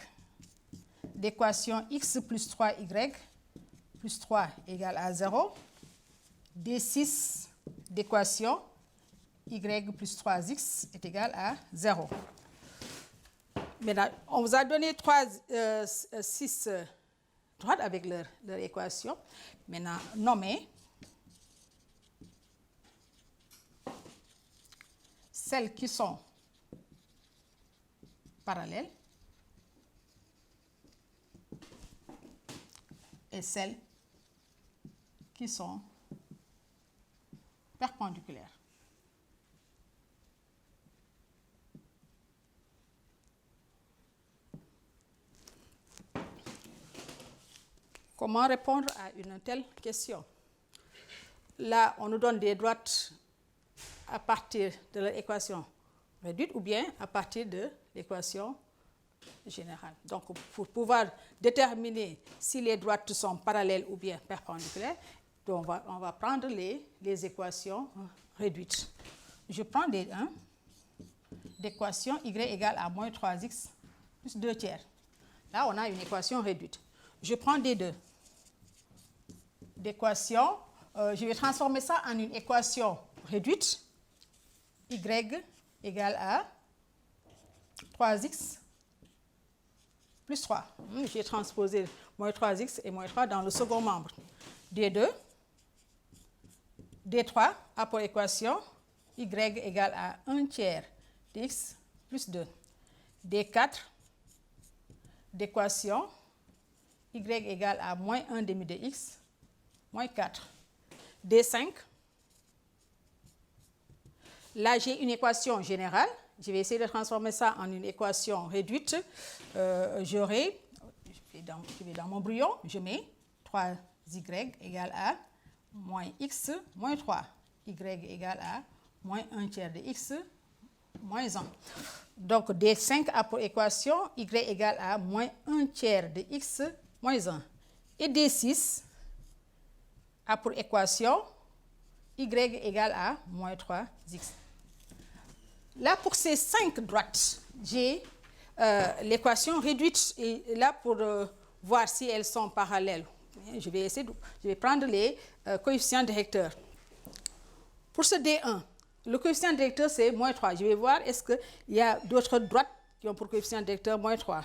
d'équation x plus 3y plus 3 égale à 0, D6 d'équation y plus 3x est égal à 0. Maintenant, on vous a donné 6 droites avec leur équation. Maintenant, nommez celles qui sont parallèles et celles qui sont perpendiculaires. Comment répondre à une telle question? Là, on nous donne des droites à partir de l'équation réduite ou bien à partir de l'équation générale. Donc, pour pouvoir déterminer si les droites sont parallèles ou bien perpendiculaires, donc on va prendre les équations réduites. Je prends D1 d'équation y égale à moins 3x plus 2 tiers. Là, on a une équation réduite. Je prends D2 d'équation, je vais transformer ça en une équation réduite, y égale à 3x plus 3. J'ai transposé moins 3x et moins 3 dans le second membre. D2, D3 a pour équation y égale à 1 tiers dx plus 2. D4 d'équation y égale à moins 1 demi de x moins 4. D5, là j'ai une équation générale. Je vais essayer de transformer ça en une équation réduite. Je vais dans mon brouillon, je mets 3y égale à moins x moins 3. Y égale à moins 1 tiers de x moins 1. Donc D5 a pour équation y égale à moins 1 tiers de x moins 1. Et D6 a pour équation y égale à moins 3x. Là, pour ces 5 droites, j'ai l'équation réduite. Et là, pour voir si elles sont parallèles, je vais prendre les coefficients directeurs. Pour ce D1, le coefficient directeur, c'est moins 3. Je vais voir est-ce qu'il y a d'autres droites qui ont pour coefficient directeur moins 3.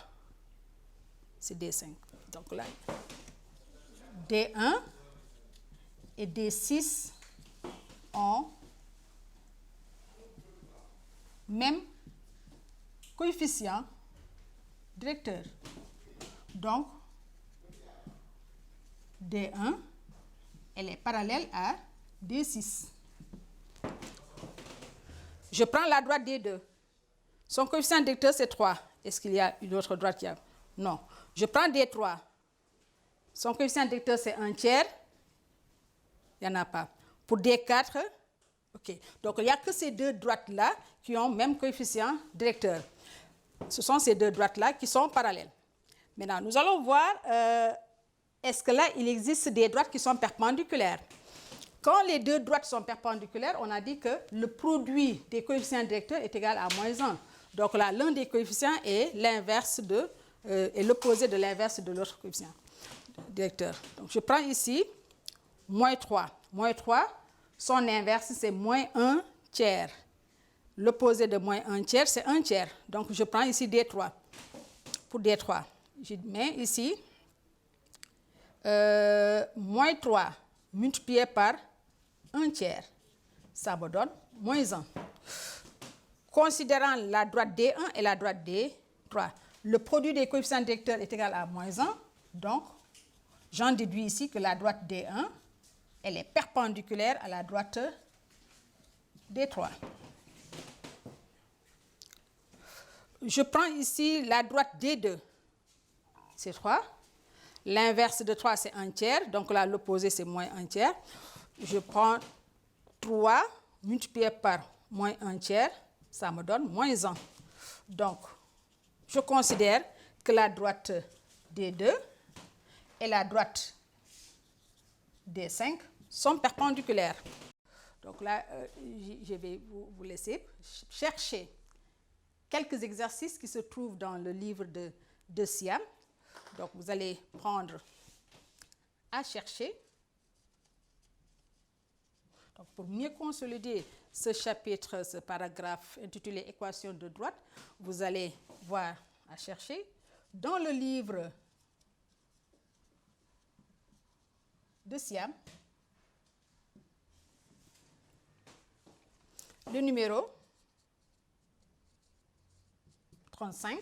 C'est D5. Donc là, D1 et D6 ont même coefficient directeur. Donc, D1, elle est parallèle à D6. Je prends la droite D2. Son coefficient directeur, c'est 3. Est-ce qu'il y a une autre droite qui a? Non. Je prends D3. Son coefficient directeur, c'est 1/3. Il n'y en a pas. Pour D4, OK. Donc, il n'y a que ces deux droites-là qui ont même coefficient directeur. Ce sont ces deux droites-là qui sont parallèles. Maintenant, nous allons voir, est-ce que là, il existe des droites qui sont perpendiculaires? Quand les deux droites sont perpendiculaires, on a dit que le produit des coefficients directeurs est égal à -1. Donc là, l'un des coefficients est l'inverse est l'opposé de l'inverse de l'autre coefficient directeur. Donc je prends ici -3. -3, son inverse, c'est -1/3. L'opposé de -1/3, c'est 1/3. Donc je prends ici D3. Pour D3, je mets ici -3 multiplié par 1/3. Ça me donne -1. Considérant la droite D1 et la droite D3, le produit des coefficients directeurs est égal à -1. Donc, j'en déduis ici que la droite D1, elle est perpendiculaire à la droite D3. Je prends ici la droite D2. C'est 3. L'inverse de 3, c'est 1/3. Donc là, l'opposé, c'est -1/3. Je prends 3 multiplié par -1/3. Ça me donne -1. Donc, je considère que la droite D2 et la droite D5 sont perpendiculaires. Donc là, je vais vous laisser chercher quelques exercices qui se trouvent dans le livre de Siam. Donc, vous allez prendre à chercher. Donc, pour mieux consolider ce chapitre, ce paragraphe intitulé Équation de droite, vous allez voir à chercher dans le livre de Siam, le numéro 35,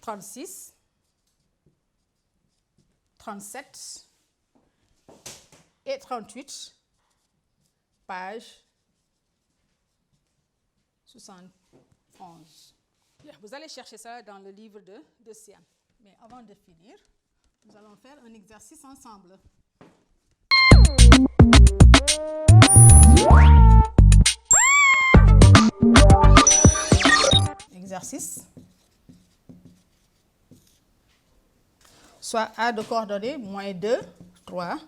36, 37 et 38, page 71. Bien, vous allez chercher ça dans le livre de Siam. Mais avant de finir, nous allons faire un exercice ensemble. Exercice. Soit A de coordonnées -2, 3,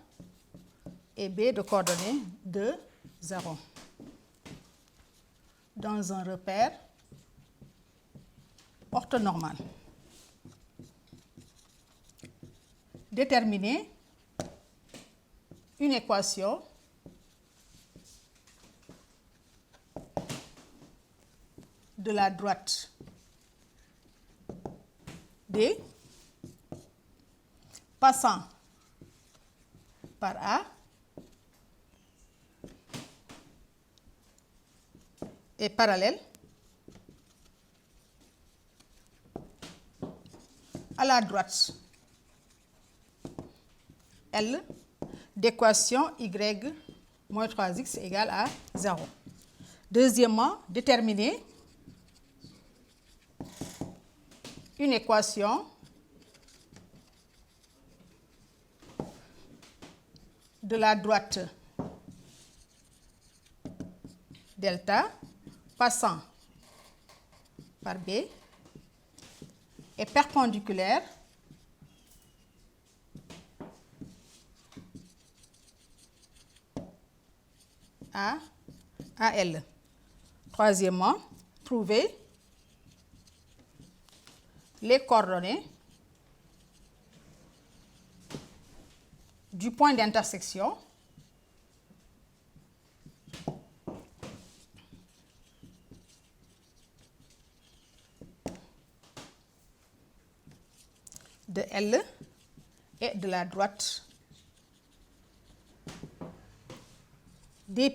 et B de coordonnées 2, 0. Dans un repère orthonormal. Déterminer une équation de la droite D passant par A et parallèle à la droite L d'équation y moins 3x égale à 0. Deuxièmement, déterminer une équation de la droite delta passant par B est perpendiculaire à L. Troisièmement, trouver les coordonnées du point d'intersection de L et de la droite D'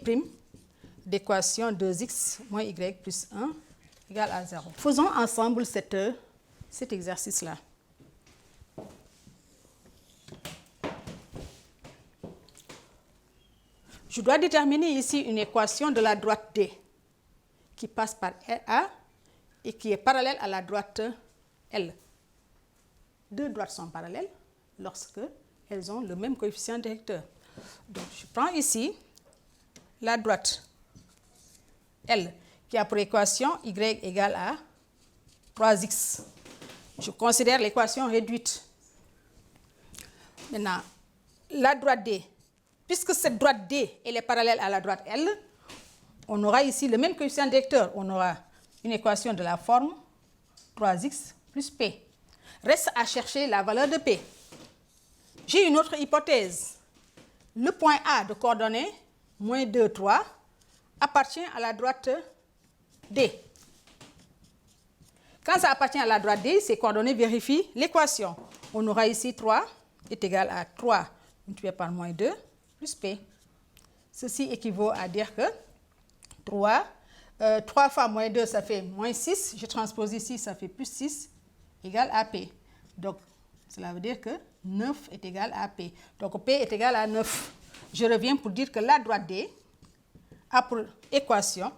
d'équation 2x moins y plus 1 égale à 0. Faisons ensemble cet exercice-là. Je dois déterminer ici une équation de la droite D qui passe par A et qui est parallèle à la droite L. Deux droites sont parallèles lorsque elles ont le même coefficient directeur. Donc, je prends ici la droite L qui a pour équation y égale à 3x. Je considère l'équation réduite. Maintenant, la droite D, puisque cette droite D elle est parallèle à la droite L, on aura ici le même coefficient directeur. On aura une équation de la forme 3x plus P. Reste à chercher la valeur de P. J'ai une autre hypothèse. Le point A de coordonnées moins 2, 3 appartient à la droite D. Quand ça appartient à la droite D, ces coordonnées vérifient l'équation. On aura ici 3 est égal à 3 multiplié par moins 2 plus P. Ceci équivaut à dire que 3 fois moins 2, ça fait moins 6. Je transpose ici, ça fait plus 6 égale à P. Donc, cela veut dire que 9 est égal à P. Donc, P est égal à 9. Je reviens pour dire que la droite D a pour équation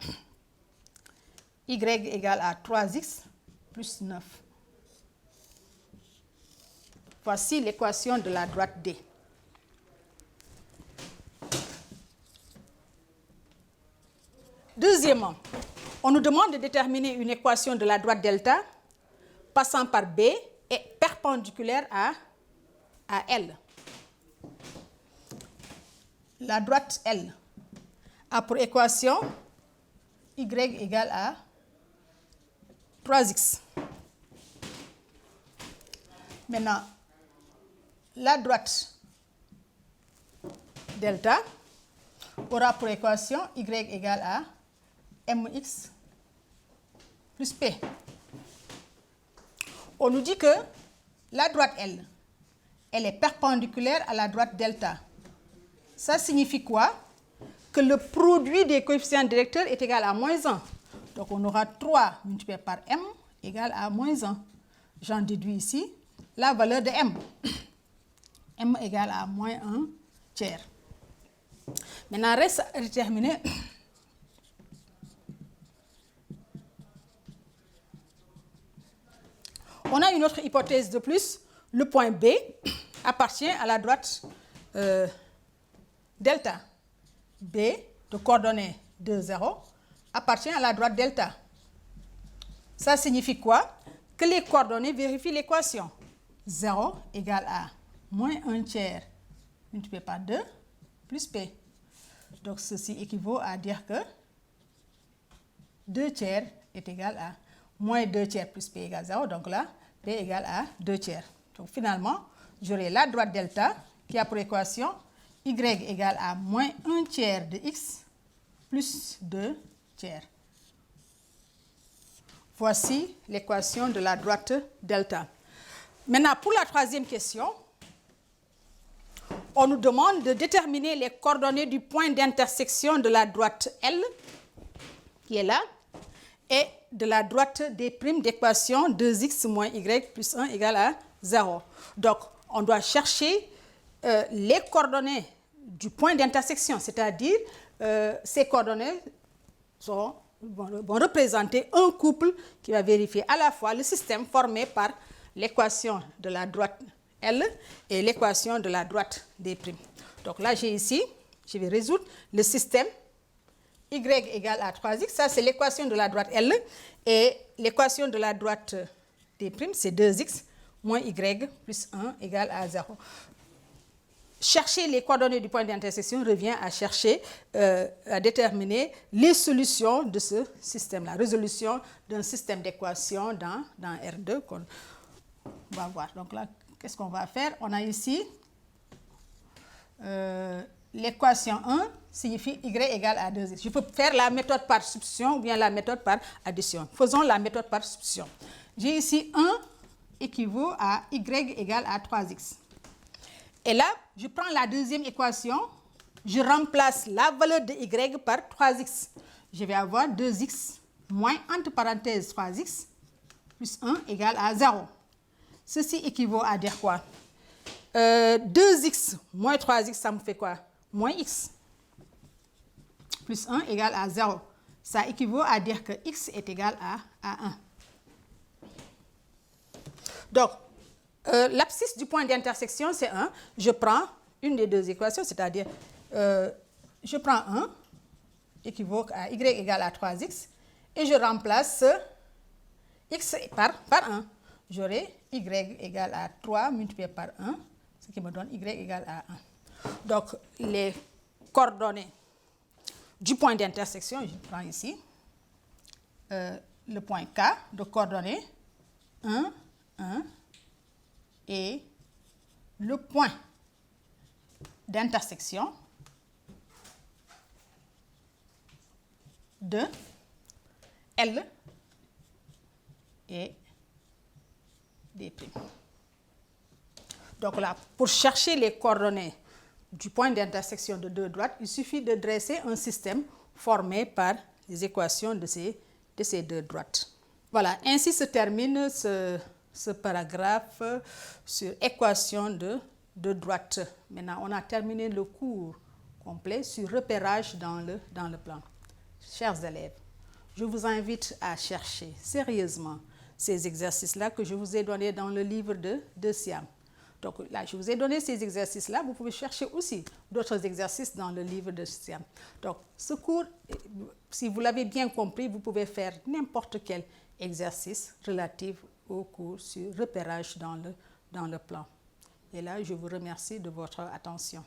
y égale à 3x plus 9. Voici l'équation de la droite D. Deuxièmement, on nous demande de déterminer une équation de la droite delta passant par B et perpendiculaire à L. La droite L a pour équation y égale à 3x. Maintenant, la droite delta aura pour équation y égale à mx plus p. On nous dit que la droite L, elle est perpendiculaire à la droite delta. Ça signifie quoi? Que le produit des coefficients directeurs est égal à moins 1. Donc on aura 3 multiplié par m égale à moins 1. J'en déduis ici la valeur de m. M égale à moins 1 tiers. Maintenant, reste à déterminer on a une autre hypothèse de plus. Le point B appartient à la droite delta. B de coordonnées 2, 0 appartient à la droite delta. Ça signifie quoi? Que les coordonnées vérifient l'équation. 0 égale à moins 1 tiers multiplié par 2 plus P. Donc ceci équivaut à dire que 2 tiers est égal à moins 2 tiers plus P égale 0. Donc là, P égale à 2 tiers. Donc finalement, j'aurai la droite delta qui a pour équation y égale à moins 1 tiers de x plus 2 tiers. Voici l'équation de la droite delta. Maintenant, pour la troisième question, on nous demande de déterminer les coordonnées du point d'intersection de la droite L, qui est là, et de la droite D' d'équation 2x moins y plus 1 égale à 0. Donc, on doit chercher les coordonnées du point d'intersection, c'est-à-dire ces coordonnées vont représenter un couple qui va vérifier à la fois le système formé par l'équation de la droite L et l'équation de la droite D'. Donc là, j'ai ici, je vais résoudre le système y égale à 3x. Ça, c'est l'équation de la droite L. Et l'équation de la droite D', c'est 2x moins y plus 1 égale à 0. Chercher les coordonnées du point d'intersection revient à chercher, à déterminer les solutions de ce système-là. Résolution d'un système d'équations dans R2 qu'on va voir. Donc là, qu'est-ce qu'on va faire? On a ici l'équation 1 signifie y égale à 2x. Je peux faire la méthode par substitution ou bien la méthode par addition. Faisons la méthode par substitution. J'ai ici 1 équivaut à y égale à 3x. Et là, je prends la deuxième équation je remplace la valeur de y par 3x. Je vais avoir 2x moins, entre parenthèses, 3x plus 1 égale à 0. Ceci équivaut à dire quoi? 2x moins 3x, ça me fait quoi? Moins x. Plus 1 égale à 0. Ça équivaut à dire que x est égal à 1. Donc, l'abscisse du point d'intersection, c'est 1. Je prends une des deux équations, c'est-à-dire, je prends 1, équivaut à y égale à 3x, et je remplace x par 1. J'aurai y égale à 3 multiplié par 1, ce qui me donne y égale à 1. Donc, les coordonnées du point d'intersection, je prends ici le point K de coordonnées 1, 1, et le point d'intersection de L et D'. Donc là, pour chercher les coordonnées du point d'intersection de deux droites, il suffit de dresser un système formé par les équations de ces deux droites. Voilà, ainsi se termine ce paragraphe sur équation de deux droites. Maintenant, on a terminé le cours complet sur repérage dans le plan. Chers élèves, je vous invite à chercher sérieusement ces exercices-là que je vous ai donnés dans le livre de Siam. Donc là, je vous ai donné ces exercices-là. Vous pouvez chercher aussi d'autres exercices dans le livre de Siam. Donc, ce cours, si vous l'avez bien compris, vous pouvez faire n'importe quel exercice relatif au cours sur repérage dans le plan. Et là, je vous remercie de votre attention.